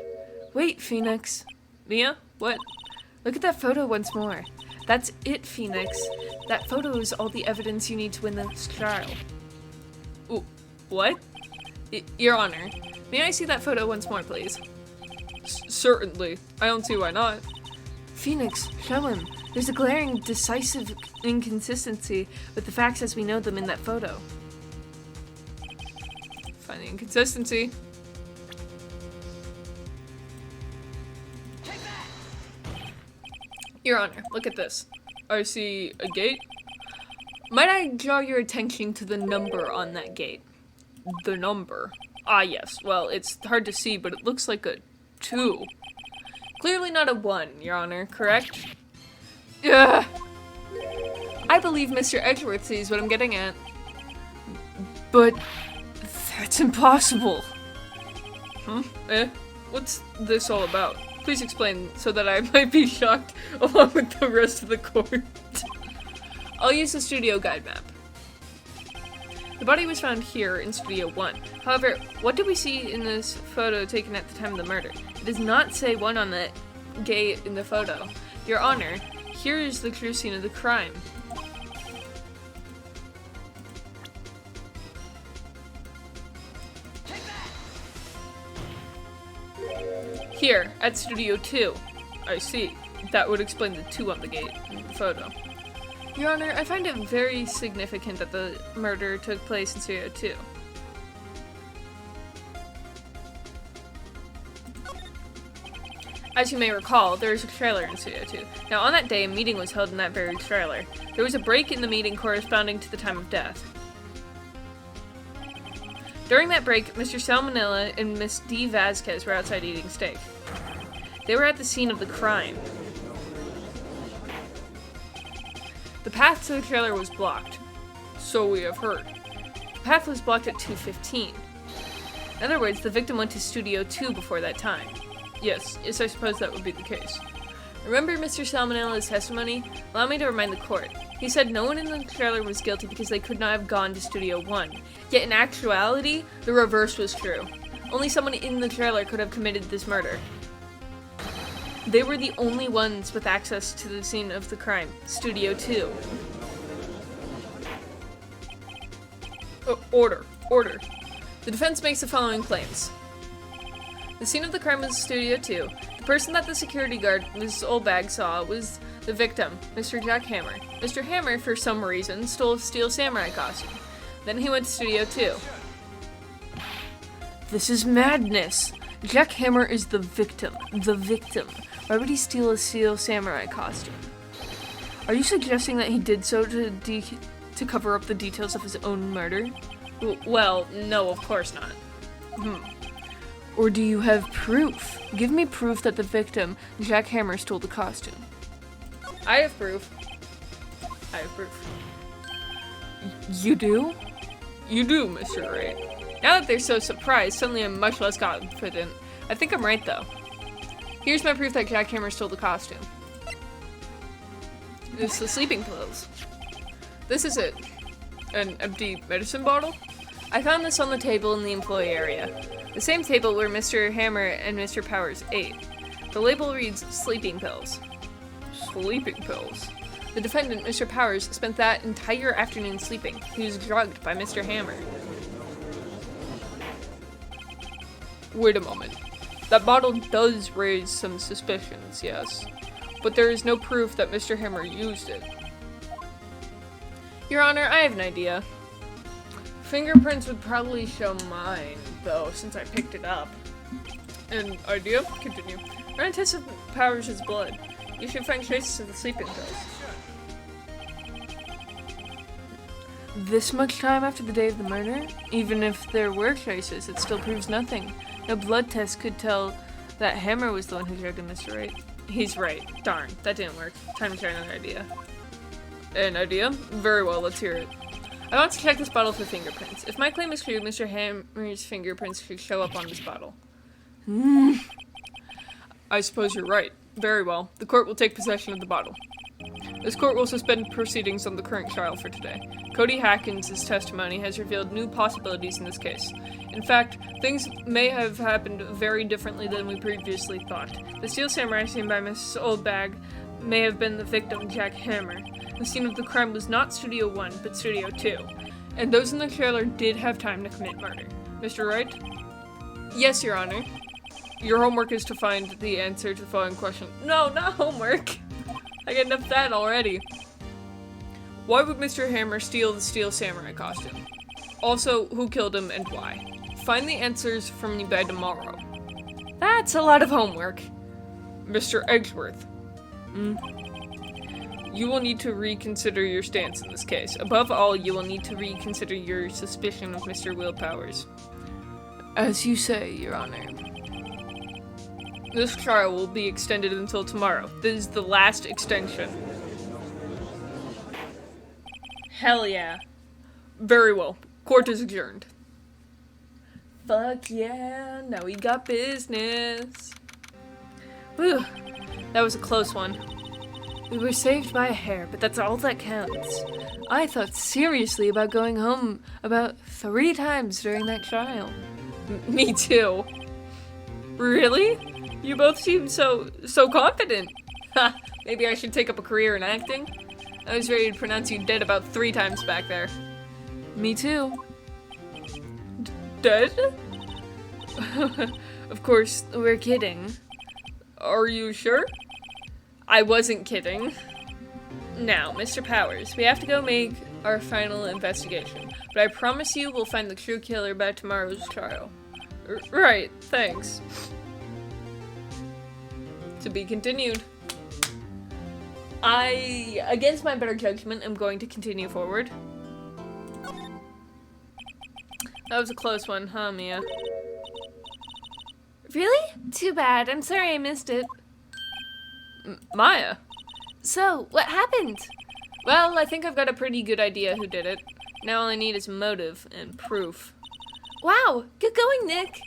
Wait, Phoenix. Mia? What? Look at that photo once more. That's it, Phoenix. That photo is all the evidence you need to win this trial. Ooh, what? Your Honor, may I see that photo once more, please? Certainly. I don't see why not. Phoenix, show him. There's a glaring, decisive inconsistency with the facts as we know them in that photo. Find the inconsistency. Your Honor, look at this. I see a gate. Might I draw your attention to the number on that gate? The number? Ah, yes. Well, it's hard to see, but it looks like a 2. Clearly not a 1, Your Honor, correct? Ugh. I believe Mr. Edgeworth sees what I'm getting at. But that's impossible. What's this all about? Please explain so that I might be shocked along with the rest of the court. I'll use the studio guide map. The body was found here in Studio 1. However, what do we see in this photo taken at the time of the murder? It does not say 1 on the gate in the photo. Your Honor, here is the true scene of the crime. Here, at Studio 2. I see. That would explain the 2 on the gate in the photo. Your Honor, I find it very significant that the murder took place in Studio 2. As you may recall, there is a trailer in Studio 2. Now, on that day, a meeting was held in that very trailer. There was a break in the meeting corresponding to the time of death. During that break, Mr. Salmonella and Miss D. Vasquez were outside eating steak. They were at the scene of the crime. The path to the trailer was blocked. So we have heard. The path was blocked at 2:15. In other words, the victim went to Studio 2 before that time. Yes, I suppose that would be the case. Remember Mr. Salmonella's testimony? Allow me to remind the court. He said no one in the trailer was guilty because they could not have gone to Studio 1. Yet in actuality, the reverse was true. Only someone in the trailer could have committed this murder. They were the only ones with access to the scene of the crime, Studio 2. Order. The defense makes the following claims. The scene of the crime was Studio 2. The person that the security guard, Mrs. Oldbag, saw was the victim, Mr. Jack Hammer. Mr. Hammer, for some reason, stole a Steel Samurai costume. Then he went to Studio 2. This is madness! Jack Hammer is the victim. The victim. Why would he steal a Steel Samurai costume? Are you suggesting that he did so to cover up the details of his own murder? Well, no, of course not. Or do you have proof? Give me proof that the victim, Jack Hammer, stole the costume. I have proof. I have proof. You do? You do, Mr. Wright. Now that they're so surprised, suddenly I'm much less confident. I think I'm right, though. Here's my proof that Jack Hammer stole the costume. It's the sleeping pills. This is it. An empty medicine bottle? I found this on the table in the employee area. The same table where Mr. Hammer and Mr. Powers ate. The label reads sleeping pills. Sleeping pills? The defendant, Mr. Powers, spent that entire afternoon sleeping. He was drugged by Mr. Hammer. Wait a moment. That bottle does raise some suspicions, yes. But there is no proof that Mr. Hammer used it. Your Honor, I have an idea. Fingerprints would probably show mine, though, since I picked it up. An idea? Continue. Run a test of Powers' blood. You should find traces of the sleeping pills. This much time after the day of the murder? Even if there were traces, it still proves nothing. No blood test could tell that Hammer was the one who drugged Mr. Wright. He's right. Darn, that didn't work. Time to try another idea. An idea? Very well, let's hear it. I want to check this bottle for fingerprints. If my claim is true, Mr. Hammer's fingerprints should show up on this bottle. I suppose you're right. Very well. The court will take possession of the bottle. This court will suspend proceedings on the current trial for today. Cody Hackins' testimony has revealed new possibilities in this case. In fact, things may have happened very differently than we previously thought. The steel samurai seen by Miss Oldbag may have been the victim, Jack Hammer. The scene of the crime was not Studio 1, but Studio 2. And those in the trailer did have time to commit murder. Mr. Wright? Yes, Your Honor. Your homework is to find the answer to the following question. No, not homework! I get enough of that already. Why would Mr. Hammer steal the steel samurai costume? Also, who killed him and why? Find the answers for me by tomorrow. That's a lot of homework. Mr. Eggsworth. You will need to reconsider your stance in this case. Above all, you will need to reconsider your suspicion of Mr. Will Powers. As you say, Your Honor. This trial will be extended until tomorrow. This is the last extension. Hell yeah. Very well. Court is adjourned. Fuck yeah, now we got business. Whew, that was a close one. We were saved by a hair, but that's all that counts. I thought seriously about going home about 3 times during that trial. Me too. Really? You both seem so confident. Ha, maybe I should take up a career in acting. I was ready to pronounce you dead about 3 times back there. Me too. Dead? Of course, we're kidding. Are you sure? I wasn't kidding. Now, Mr. Powers, we have to go make our final investigation, but I promise you we'll find the true killer by tomorrow's trial. Right, thanks. To be continued. I, against my better judgment, am going to continue forward. That was a close one, huh, Mia? Really? Too bad. I'm sorry I missed it. Maya? So, what happened? Well, I think I've got a pretty good idea who did it. Now all I need is motive and proof. Wow! Good going, Nick!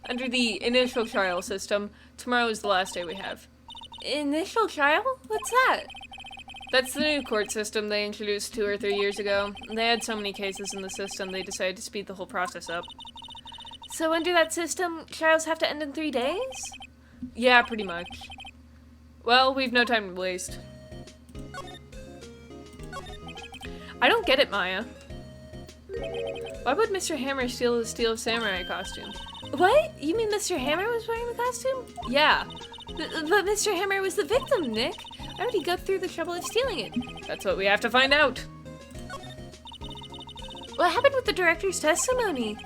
Under the initial trial system, tomorrow is the last day we have. Initial trial? What's that? That's the new court system they introduced 2 or 3 years ago. They had so many cases in the system, they decided to speed the whole process up. So under that system, trials have to end in 3 days? Yeah, pretty much. Well, we've no time to waste. I don't get it, Maya. Why would Mr. Hammer steal the steel samurai costume? What? You mean Mr. Hammer was wearing the costume? Yeah. But Mr. Hammer was the victim, Nick. Why would he go through the trouble of stealing it? That's what we have to find out. What happened with the director's testimony?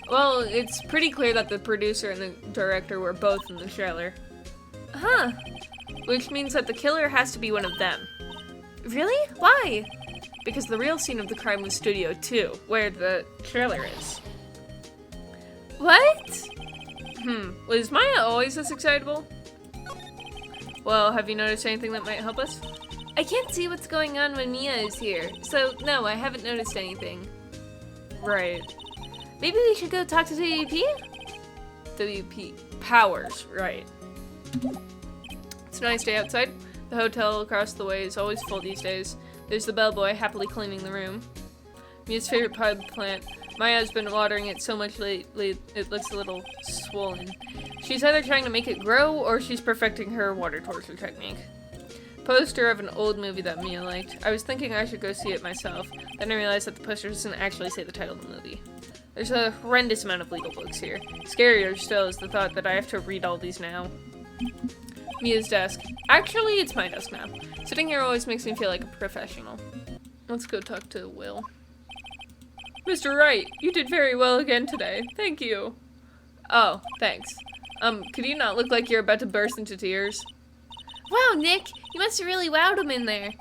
Well, it's pretty clear that the producer and the director were both in the trailer. Huh. Which means that the killer has to be one of them. Really? Why? Because the real scene of the crime was Studio 2, where the trailer is. What? Was Maya always this excitable? Well, have you noticed anything that might help us? I can't see what's going on when Mia is here, so no, I haven't noticed anything. Right. Maybe we should go talk to WP? WP Powers, right. It's a nice day outside. The hotel across the way is always full these days. There's the bellboy happily cleaning the room. Mia's favorite pod plant. Maya's been watering it so much lately it looks a little swollen. She's either trying to make it grow or she's perfecting her water torture technique. Poster of an old movie that Mia liked. I was thinking I should go see it myself, then I realized that the poster doesn't actually say the title of the movie. There's a horrendous amount of legal books here. Scarier still is the thought that I have to read all these now. Mia's desk. Actually, it's my desk now. Sitting here always makes me feel like a professional. Let's go talk to Will. Mr. Wright, you did very well again today. Thank you. Oh, thanks. Could you not look like you're about to burst into tears? Wow, Nick, you must have really wowed him in there.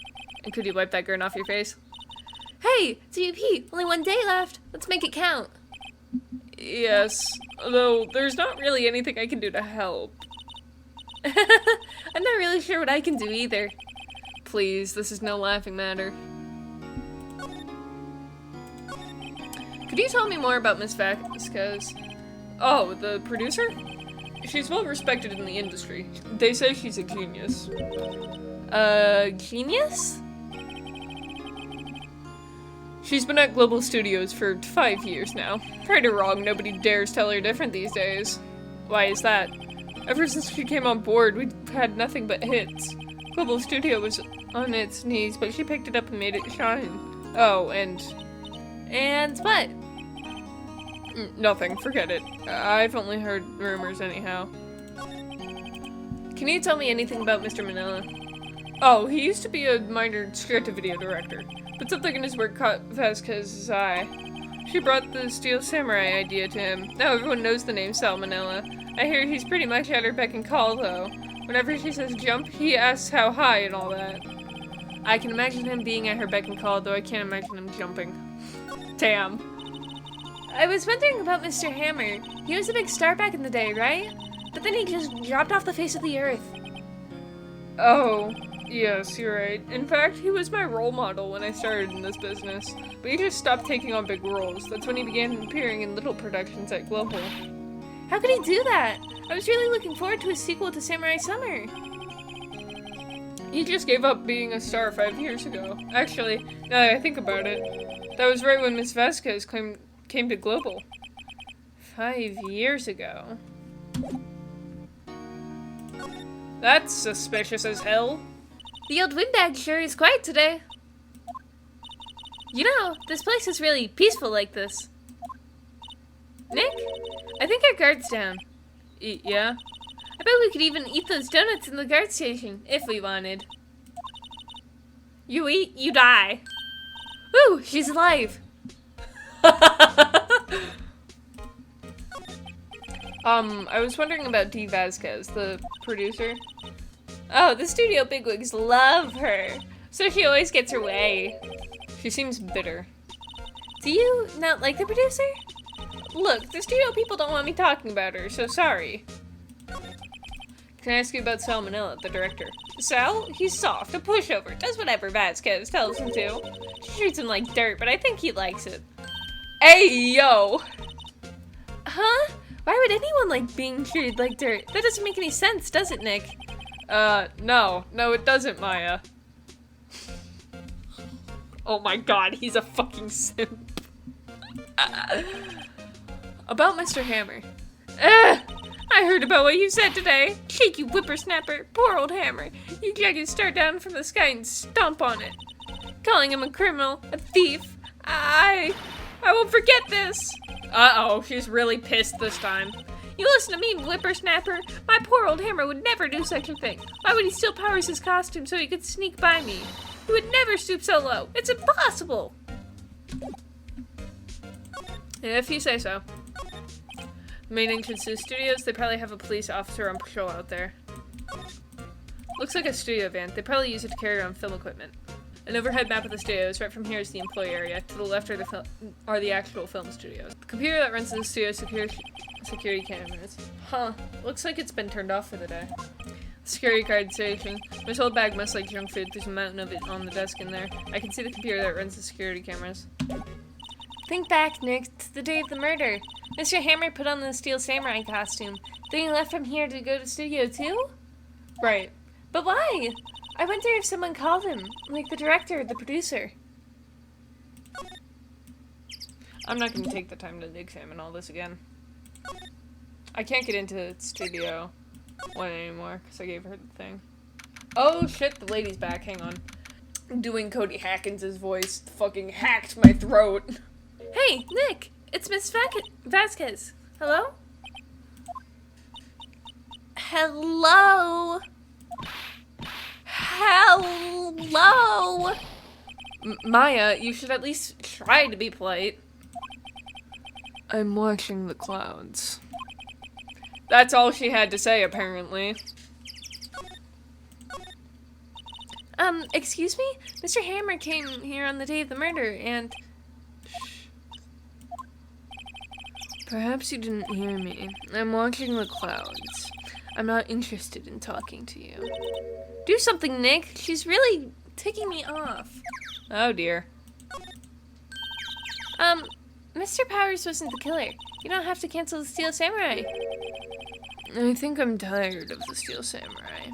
And could you wipe that grin off your face? Hey, WP, only one day left. Let's make it count. Yes, although there's not really anything I can do to help. I'm not really sure what I can do either. Please, this is no laughing matter. Could you tell me more about Miss Vasquez? Oh, the producer? She's well respected in the industry. They say she's a genius. Genius? She's been at Global Studios for 5 years now. Right or wrong, nobody dares tell her different these days. Why is that? Ever since she came on board, we've had nothing but hits. Global Studio was on its knees, but she picked it up and made it shine. Oh, and what? Nothing, forget it. I've only heard rumors anyhow. Can you tell me anything about Mr. Manila? Oh, he used to be a minor straight-to-video director, but something in his work caught Vasquez's eye. She brought the Steel Samurai idea to him. Now everyone knows the name Sal Manila. I hear he's pretty much at her beck and call, though. Whenever she says jump, he asks how high and all that. I can imagine him being at her beck and call, though I can't imagine him jumping. Damn. I was wondering about Mr. Hammer. He was a big star back in the day, right? But then he just dropped off the face of the earth. Oh, yes, you're right. In fact, he was my role model when I started in this business. But he just stopped taking on big roles. That's when he began appearing in little productions at Global. How could he do that? I was really looking forward to a sequel to Samurai Summer. He just gave up being a star 5 years ago. Actually, now that I think about it, that was right when Miss Vasquez came to Global. 5 years ago. That's suspicious as hell. The old windbag sure is quiet today. You know, this place is really peaceful like this. Nick? I think our guard's down. Yeah? I bet we could even eat those donuts in the guard station, if we wanted. You eat, you die. Woo, she's alive. I was wondering about Dee Vasquez, the producer. Oh, the studio bigwigs love her, so she always gets her way. She seems bitter. Do you not like the producer? Look, the studio people don't want me talking about her, so sorry. Can I ask you about Sal Manila, the director? Sal? He's soft, a pushover, does whatever Vasquez tells him to. She treats him like dirt, but I think he likes it. Hey, yo! Huh? Why would anyone like being treated like dirt? That doesn't make any sense, does it, Nick? No, it doesn't, Maya. Oh my god, he's a fucking simp. About Mr. Hammer. I heard about what you said today. Cheeky whippersnapper, poor old Hammer. You dragged his star down from the sky and stomp on it. Calling him a criminal, a thief. I won't forget this. Uh-oh, she's really pissed this time. You listen to me, whippersnapper. My poor old Hammer would never do such a thing. Why would he steal Powers' costume so he could sneak by me? He would never stoop so low. It's impossible. If you say so. Main entrance to the studios, they probably have a police officer on patrol out there. Looks like a studio van. They probably use it to carry around film equipment. An overhead map of the studios. Right from here is the employee area. To the left are the actual film studios. The computer that runs the studio security cameras. Huh. Looks like it's been turned off for the day. Security card station. This whole bag must like junk food. There's a mountain of it on the desk in there. I can see the computer that runs the security cameras. Think back, Nick, to the day of the murder. Mr. Hammer put on the Steel Samurai costume. Then he left from here to go to Studio 2? Right. But why? I wonder if someone called him, like the director or the producer. I'm not going to take the time to examine all this again. I can't get into Studio 1 anymore, because I gave her the thing. Oh shit, the lady's back, hang on. I'm doing Cody Hackins' voice. Fucking hacked my throat. Hey, Nick! It's Miss Vasquez. Hello? Hello? Hello? Maya, you should at least try to be polite. I'm watching the clouds. That's all she had to say, apparently. Excuse me? Mr. Hammer came here on the day of the murder, and... Shh. Perhaps you didn't hear me. I'm watching the clouds. I'm not interested in talking to you. Do something, Nick. She's really ticking me off. Oh, dear. Mr. Powers wasn't the killer. You don't have to cancel the Steel Samurai. I think I'm tired of the Steel Samurai.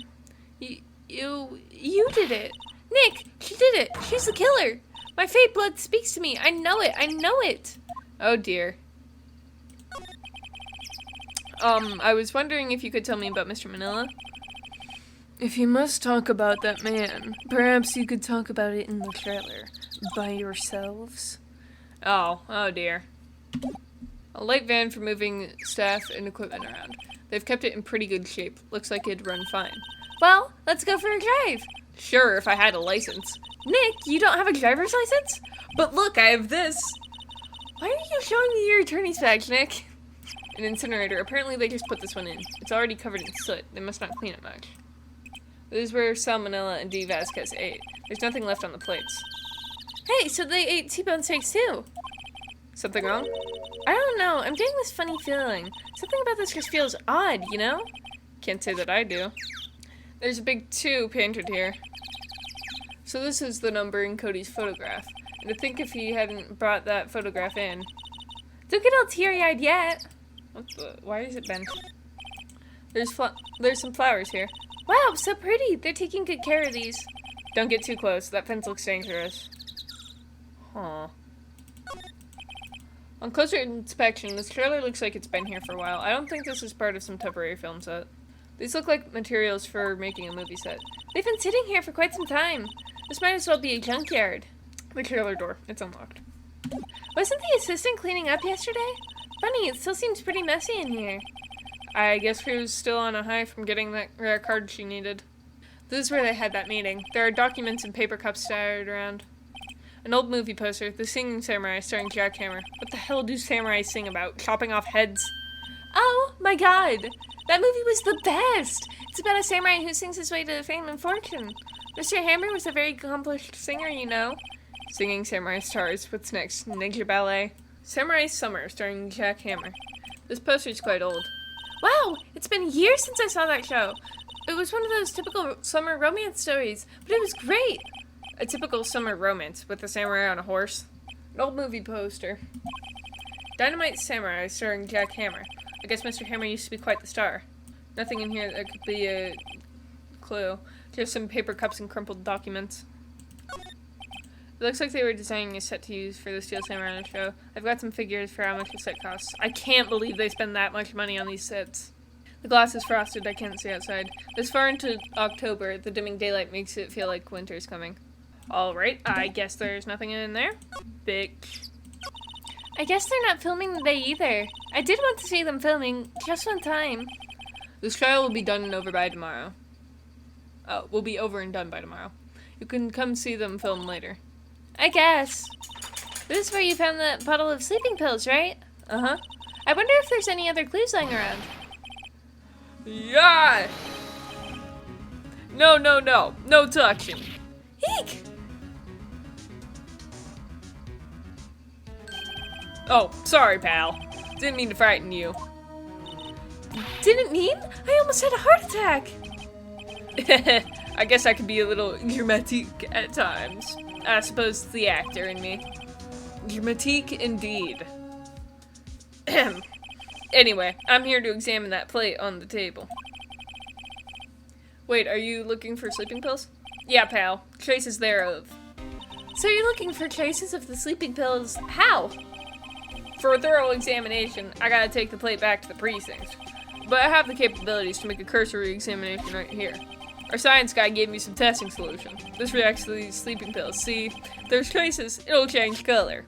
You did it. Nick, she did it. She's the killer. My fate blood speaks to me. I know it. I know it. Oh, dear. I was wondering if you could tell me about Mr. Manila. If you must talk about that man, perhaps you could talk about it in the trailer. By yourselves? Oh dear. A light van for moving staff and equipment around. They've kept it in pretty good shape. Looks like it'd run fine. Well, let's go for a drive. Sure, if I had a license. Nick, you don't have a driver's license? But look, I have this. Why are you showing me your attorney's badge, Nick? An incinerator. Apparently they just put this one in. It's already covered in soot. They must not clean it much. This is where Salmonella and D. Vasquez ate. There's nothing left on the plates. Hey, so they ate T-bone steaks too. Something wrong? I don't know. I'm getting this funny feeling. Something about this just feels odd, you know? Can't say that I do. There's a big 2 painted here. So this is the number in Cody's photograph. And to think if he hadn't brought that photograph in. Don't get all teary-eyed yet. What the? Why is it bent? There's some flowers here. Wow, so pretty. They're taking good care of these. Don't get too close. That fence looks dangerous. Huh. On closer inspection, this trailer looks like it's been here for a while. I don't think this is part of some temporary film set. These look like materials for making a movie set. They've been sitting here for quite some time. This might as well be a junkyard. The trailer door. It's unlocked. Wasn't the assistant cleaning up yesterday? Funny, it still seems pretty messy in here. I guess she was still on a high from getting that rare card she needed. This is where they had that meeting. There are documents and paper cups scattered around. An old movie poster, The Singing Samurai, starring Jackhammer. What the hell do samurais sing about? Chopping off heads? Oh, my god! That movie was the best! It's about a samurai who sings his way to fame and fortune. Mr. Hammer was a very accomplished singer, you know. Singing Samurai stars. What's next? Ninja Ballet? Samurai Summer, starring Jackhammer. This poster's quite old. Wow! It's been years since I saw that show. It was one of those typical summer romance stories, but it was great! A typical summer romance with a samurai on a horse. An old movie poster. Dynamite Samurai, starring Jackhammer. I guess Mr. Hammer used to be quite the star. Nothing in here that could be a clue. Just some paper cups and crumpled documents. It looks like they were designing a set to use for the Steel Samurai show. I've got some figures for how much the set costs. I can't believe they spend that much money on these sets. The glass is frosted, I can't see outside. This far into October, the dimming daylight makes it feel like winter's coming. Alright, I guess there's nothing in there. Bitch. I guess they're not filming today either. I did want to see them filming, just one time. This trial will be done and over by tomorrow. Oh, will be over and done by tomorrow. You can come see them film later. I guess. This is where you found that bottle of sleeping pills, right? Uh-huh. I wonder if there's any other clues lying around. Yeah! No. No touching. Eek! Oh, sorry, pal. Didn't mean to frighten you. didn't mean? I almost had a heart attack. I guess I could be a little dramatic at times. I suppose it's the actor in me. Dramatique indeed. Anyway, I'm here to examine that plate on the table. Wait, are you looking for sleeping pills? Yeah, pal. Traces thereof. So you're looking for traces of the sleeping pills? How? For a thorough examination, I gotta take the plate back to the precinct. But I have the capabilities to make a cursory examination right here. Our science guy gave me some testing solution. This reacts to these sleeping pills. See, there's traces, it'll change color.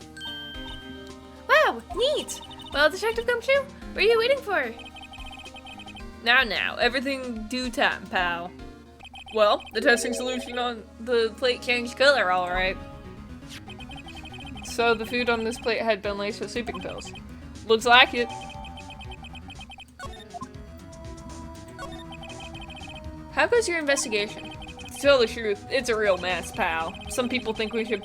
Wow, neat! Well, Detective Gumshoe, what are you waiting for? Now, everything due time, pal. Well, the testing solution on the plate changed color, alright. So the food on this plate had been laced with sleeping pills. Looks like it. How goes your investigation? To tell the truth, it's a real mess, pal. Some people think we should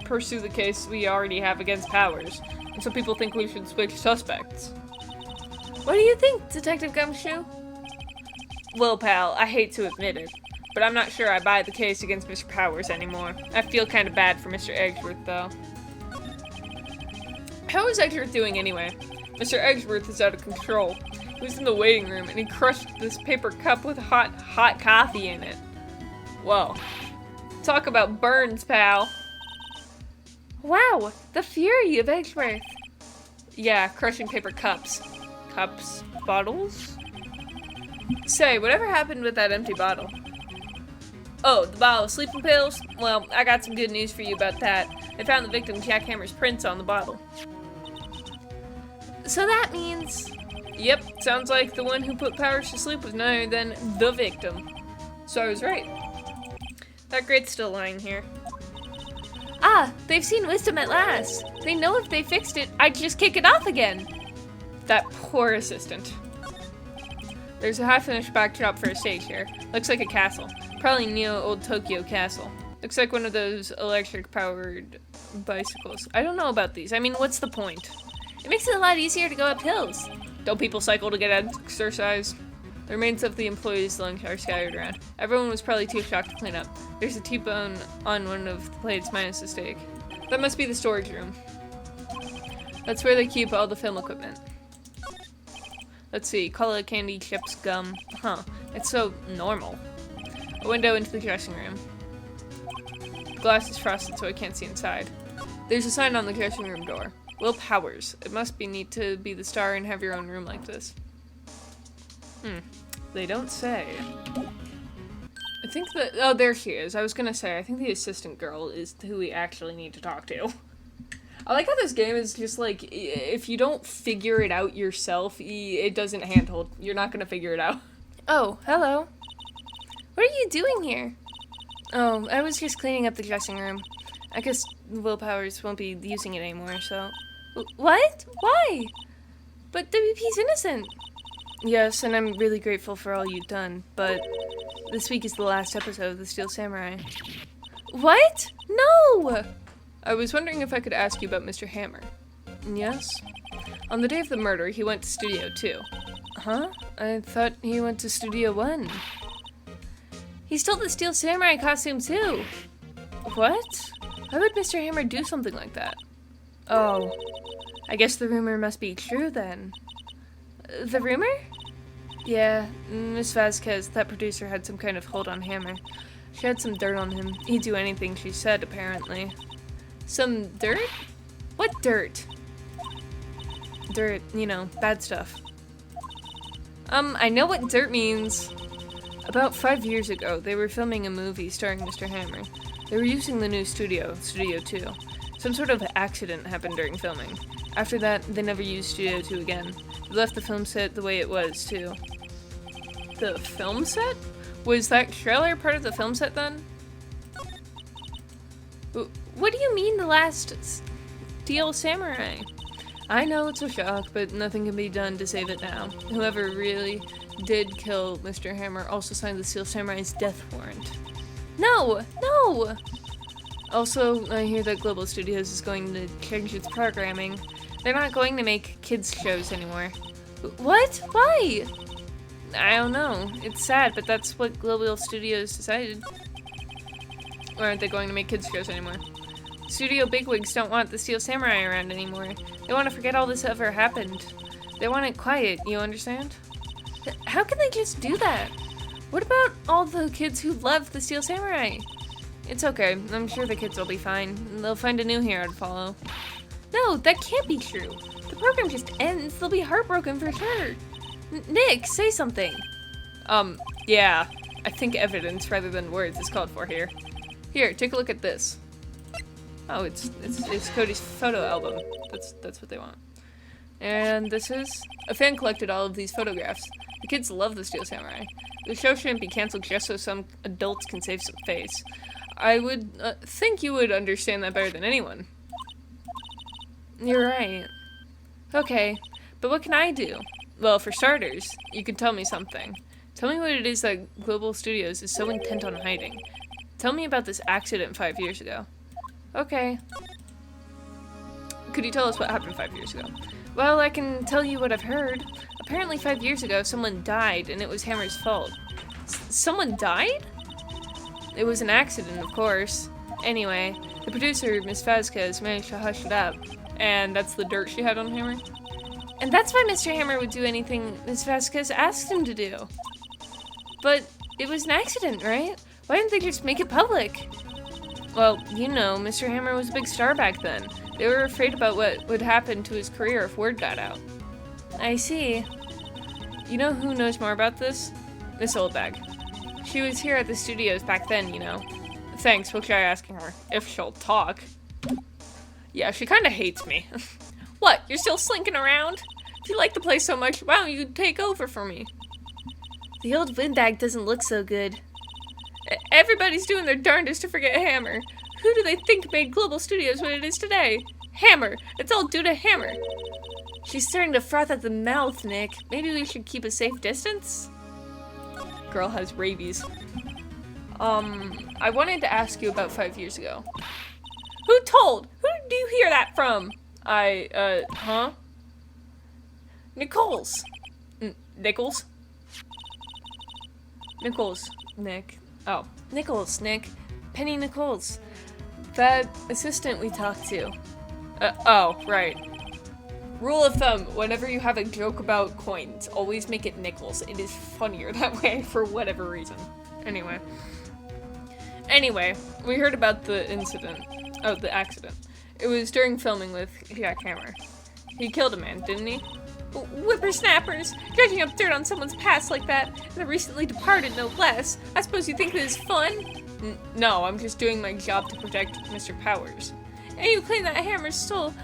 pursue the case we already have against Powers, and some people think we should switch suspects. What do you think, Detective Gumshoe? Well, pal, I hate to admit it, but I'm not sure I buy the case against Mr. Powers anymore. I feel kind of bad for Mr. Eggsworth, though. How is Eggsworth doing anyway? Mr. Eggsworth is out of control. He was in the waiting room, and he crushed this paper cup with hot coffee in it. Whoa. Talk about burns, pal. Wow, the fury of Eggsworth. Yeah, crushing paper cups. Cups? Bottles? Say, whatever happened with that empty bottle? Oh, the bottle of sleeping pills? Well, I got some good news for you about that. I found the victim Jack Hammer's prints on the bottle. So that means... Yep, sounds like the one who put Powers to sleep was none other than the victim. So I was right. That grate's still lying here. Ah, they've seen wisdom at last. They know if they fixed it, I'd just kick it off again. That poor assistant. There's a half-finished backdrop for a stage here. Looks like a castle. Probably Neo Old Tokyo Castle. Looks like one of those electric-powered bicycles. I don't know about these. I mean, what's the point? It makes it a lot easier to go up hills. Don't people cycle to get exercise? The remains of the employees' lunch are scattered around. Everyone was probably too shocked to clean up. There's a T-bone on one of the plates minus the steak. That must be the storage room. That's where they keep all the film equipment. Let's see, cola, candy, chips, gum. Huh, it's so normal. A window into the dressing room. The glass is frosted so I can't see inside. There's a sign on the dressing room door. Will Powers. It must be neat to be the star and have your own room like this. They don't say. I think that... Oh, there she is. I was gonna say, I think the assistant girl is who we actually need to talk to. I like how this game is just like, if you don't figure it out yourself, it doesn't handhold. You're not gonna figure it out. Oh, hello. What are you doing here? Oh, I was just cleaning up the dressing room. I guess Will Powers won't be using it anymore, so... What? Why? But WP's innocent. Yes, and I'm really grateful for all you've done, but this week is the last episode of The Steel Samurai. What? No! I was wondering if I could ask you about Mr. Hammer. Yes? On the day of the murder, he went to Studio 2. Huh? I thought he went to Studio 1. He stole the Steel Samurai costume too! What? Why would Mr. Hammer do something like that? Oh, I guess the rumor must be true then. The rumor? Yeah, Miss Vasquez, that producer, had some kind of hold on Hammer. She had some dirt on him. He'd do anything she said, apparently. Some dirt? What dirt? Dirt, you know, bad stuff. I know what dirt means. About 5 years ago, they were filming a movie starring Mr. Hammer. They were using the new studio, Studio 2. Some sort of accident happened during filming. After that, they never used Studio 2 again. They left the film set the way it was, too. The film set? Was that trailer part of the film set, then? What do you mean, the last Steel Samurai? I know it's a shock, but nothing can be done to save it now. Whoever really did kill Mr. Hammer also signed the Steel Samurai's death warrant. No! No! Also, I hear that Global Studios is going to change its programming. They're not going to make kids' shows anymore. What? Why? I don't know. It's sad, but that's what Global Studios decided. Or aren't they going to make kids shows anymore? Studio bigwigs don't want the Steel Samurai around anymore. They want to forget all this ever happened. They want it quiet, you understand? How can they just do that? What about all the kids who love the Steel Samurai? It's okay. I'm sure the kids will be fine. They'll find a new hero to follow. No, that can't be true. The program just ends. They'll be heartbroken for sure. Nick, say something. Yeah. I think evidence rather than words is called for here. Here, take a look at this. Oh, it's Cody's photo album. That's what they want. And this is... A fan collected all of these photographs. The kids love the Steel Samurai. The show shouldn't be cancelled just so some adults can save some face. I would think you would understand that better than anyone. You're right. Okay, but what can I do? Well, for starters, you can tell me something. Tell me what it is that Global Studios is so intent on hiding. Tell me about this accident 5 years ago. Okay. Could you tell us what happened 5 years ago? Well, I can tell you what I've heard. Apparently 5 years ago, someone died, and it was Hammer's fault. Someone died? It was an accident, of course. Anyway, the producer, Miss Vasquez, managed to hush it up. And that's the dirt she had on Hammer? And that's why Mr. Hammer would do anything Miss Vasquez asked him to do. But it was an accident, right? Why didn't they just make it public? Well, you know, Mr. Hammer was a big star back then. They were afraid about what would happen to his career if word got out. I see. You know who knows more about this? Miss Oldbag. She was here at the studios back then, you know. Thanks, we'll try asking her. If she'll talk. Yeah, she kinda hates me. What, you're still slinking around? If you like the place so much, why don't you take over for me? The old windbag doesn't look so good. Everybody's doing their darndest to forget Hammer. Who do they think made Global Studios what it is today? Hammer! It's all due to Hammer! She's starting to froth at the mouth, Nick. Maybe we should keep a safe distance? Girl has rabies. I wanted to ask you about 5 years ago. Who told? Who did you hear that from? Huh? Nichols. Nichols? Nichols, Nick. Oh, Nichols, Nick. Penny Nichols. That assistant we talked to. Oh, right. Rule of thumb, whenever you have a joke about coins, always make it nickels. It is funnier that way for whatever reason. Anyway, we heard about the incident. Oh, the accident. It was during filming with Jack Hammer. He killed a man, didn't he? Whippersnappers! Dredging up dirt on someone's past like that, and the recently departed no less. I suppose you think this is fun? No, I'm just doing my job to protect Mr. Powers. And you claim that Hammer stole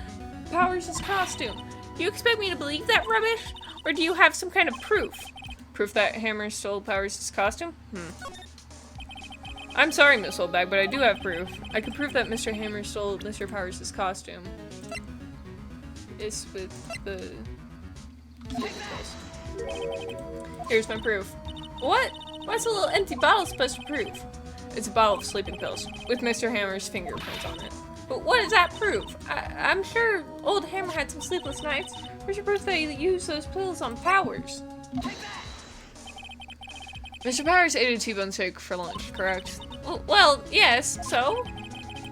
Powers' costume. Do you expect me to believe that rubbish? Or do you have some kind of proof? Proof that Hammer stole Powers' costume? I'm sorry, Miss Oldbag, but I do have proof. I could prove that Mr. Hammer stole Mr. Powers' costume. It's with the... Here's my proof. What? What's a little empty bottle supposed to prove? It's a bottle of sleeping pills, with Mr. Hammer's fingerprints on it. But what does that prove? I'm sure old Hammer had some sleepless nights. Where's your proof that he used those pills on Powers? Mr. Powers ate a T-bone steak for lunch, correct? Well, yes, so?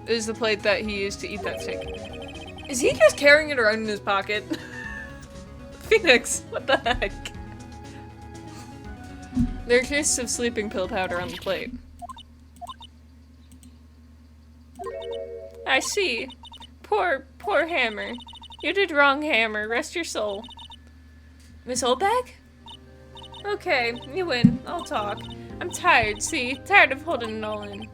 This is the plate that he used to eat that steak. Is he just carrying it around in his pocket? Phoenix, what the heck? There are traces of sleeping pill powder on the plate. I see. Poor Hammer. You did wrong, Hammer. Rest your soul. Miss Oldbag? Okay, you win. I'll talk. I'm tired, see? Tired of holding it all in.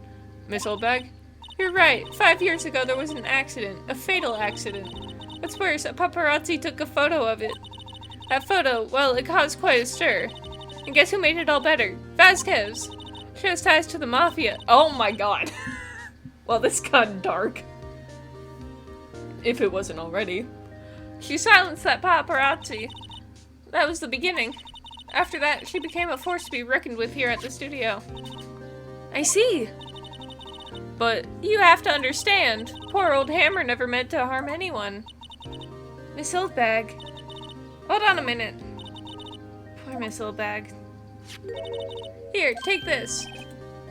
Miss Oldbag? You're right. 5 years ago there was an accident. A fatal accident. What's worse, a paparazzi took a photo of it. That photo, well, it caused quite a stir. And guess who made it all better? Vasquez. She has ties to the mafia. Oh my god. Well, this got dark. If it wasn't already. She silenced that paparazzi. That was the beginning. After that, she became a force to be reckoned with here at the studio. I see. But you have to understand, poor old Hammer never meant to harm anyone. Miss Oldbag. Hold on a minute. Poor Miss Oldbag. Here, take this.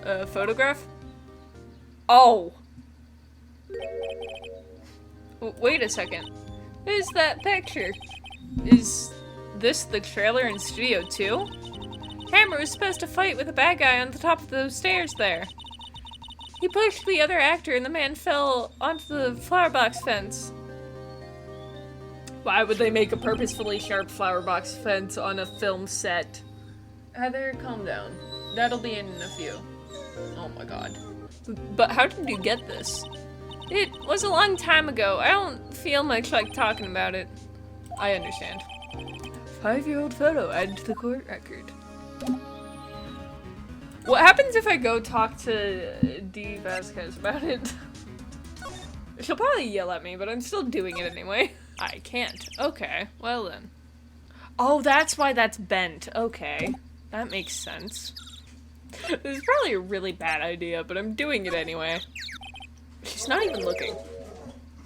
A photograph? Oh. Wait a second. There's that picture. Is this the trailer in Studio 2? Hammer was supposed to fight with a bad guy on the top of those stairs there. He pushed the other actor and the man fell onto the flower box fence. Why would they make a purposefully sharp flower box fence on a film set? Heather, calm down. That'll be in a few. Oh my god. But how did you get this? It was a long time ago. I don't feel much like talking about it. I understand. 5-year-old photo added to the court record. What happens if I go talk to Dee Vasquez about it? She'll probably yell at me, but I'm still doing it anyway. I can't. Okay, well then. Oh, that's why that's bent. Okay, that makes sense. This is probably a really bad idea, but I'm doing it anyway. She's not even looking.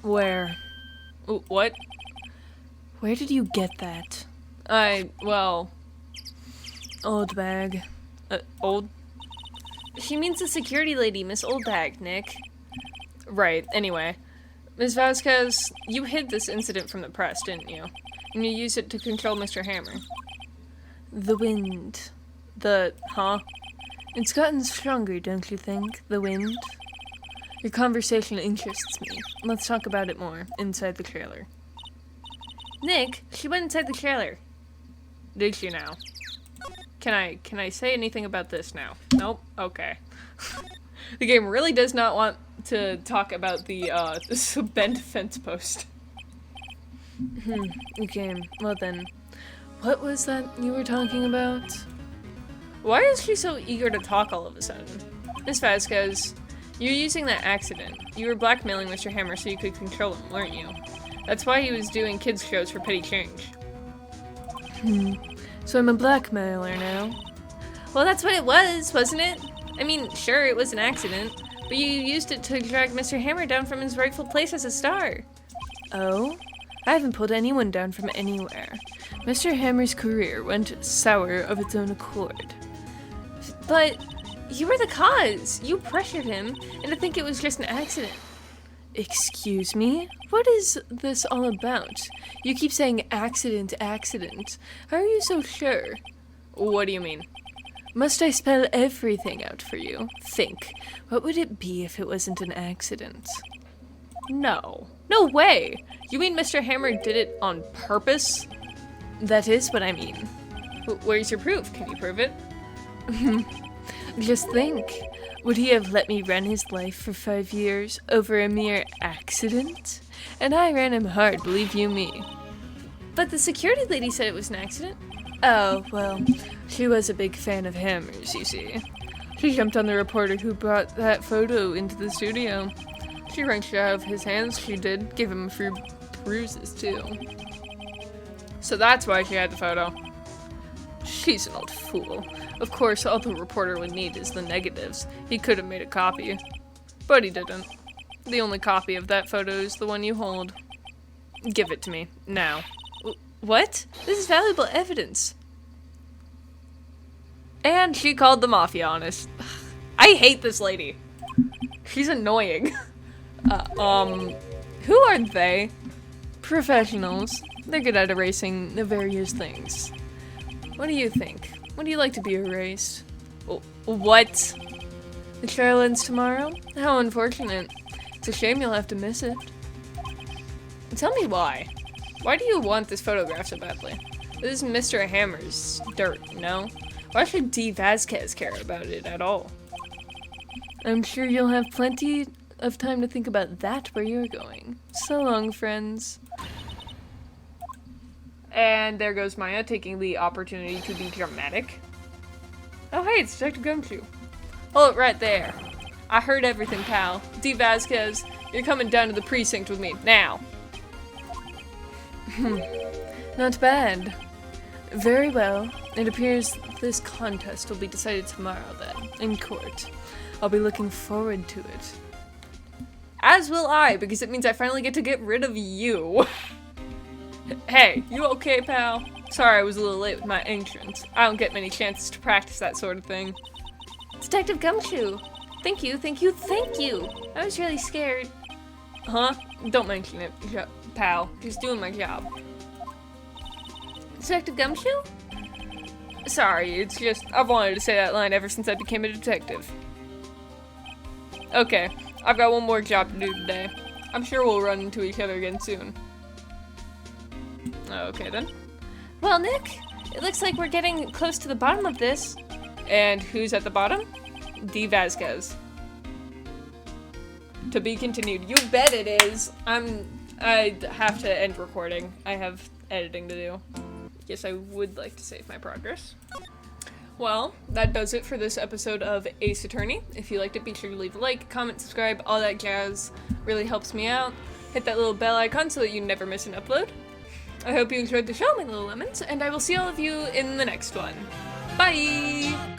Where? Ooh, what? Where did you get that? Well... Old bag. Old? She means the security lady, Miss Oldbag, Nick. Right, anyway. Ms. Vasquez, you hid this incident from the press, didn't you? And you used it to control Mr. Hammer. The wind. Huh? It's gotten stronger, don't you think? The wind? Your conversation interests me. Let's talk about it more, inside the trailer. Nick, she went inside the trailer. Did she now? Can I say anything about this now? Nope? Okay. The game really does not want to talk about the, this bent fence post. Okay, well then. What was that you were talking about? Why is she so eager to talk all of a sudden? Miss Vasquez, you're using that accident. You were blackmailing Mr. Hammer so you could control him, weren't you? That's why he was doing kids' shows for petty change. So I'm a blackmailer now? Well, that's what it was, wasn't it? I mean, sure, it was an accident, but you used it to drag Mr. Hammer down from his rightful place as a star. Oh? I haven't pulled anyone down from anywhere. Mr. Hammer's career went sour of its own accord. But you were the cause. You pressured him into think it was just an accident. Excuse me? What is this all about? You keep saying accident, accident. How are you so sure? What do you mean? Must I spell everything out for you? Think. What would it be if it wasn't an accident? No. No way! You mean Mr. Hammer did it on purpose? That is what I mean. Where's your proof? Can you prove it? Just think. Would he have let me run his life for 5 years over a mere accident? And I ran him hard, believe you me. But the security lady said it was an accident. Oh, well, she was a big fan of Hammer's, you see. She jumped on the reporter who brought that photo into the studio. She wrenched it out of his hands, she did. Gave him a few bruises, too. So that's why she had the photo. She's an old fool. Of course, all the reporter would need is the negatives. He could have made a copy. But he didn't. The only copy of that photo is the one you hold. Give it to me, now. What? This is valuable evidence. And she called the mafia on us. I hate this lady. She's annoying. Who are they? Professionals. They're good at erasing the various things. What do you think? Would you like to be erased? What? The trial ends tomorrow? How unfortunate. It's a shame you'll have to miss it. Tell me why. Why do you want this photograph so badly? This is Mr. Hammer's dirt, no? Why should Dee Vasquez care about it at all? I'm sure you'll have plenty of time to think about that where you're going. So long, friends. And there goes Maya, taking the opportunity to be dramatic. Oh hey, it's Detective Gumshoe. Hold it right there. I heard everything, pal. Dee Vasquez, you're coming down to the precinct with me, now. Not bad. Very well. It appears this contest will be decided tomorrow then, in court. I'll be looking forward to it. As will I, because it means I finally get to get rid of you. Hey, you okay, pal? Sorry I was a little late with my entrance. I don't get many chances to practice that sort of thing. Detective Gumshoe! Thank you, thank you, thank you! I was really scared. Huh? Don't mention it, pal. Just doing my job. Detective Gumshoe? Sorry, it's just, I've wanted to say that line ever since I became a detective. Okay, I've got one more job to do today. I'm sure we'll run into each other again soon. Okay then. Well, Nick, it looks like we're getting close to the bottom of this. And who's at the bottom? D. Vasquez. To be continued. You bet it is. I have to end recording. I have editing to do. Yes, I would like to save my progress. Well, that does it for this episode of Ace Attorney. If you liked it, be sure to leave a like, comment, subscribe, all that jazz. Really helps me out. Hit that little bell icon so that you never miss an upload. I hope you enjoyed the show, my little lemons, and I will see all of you in the next one. Bye!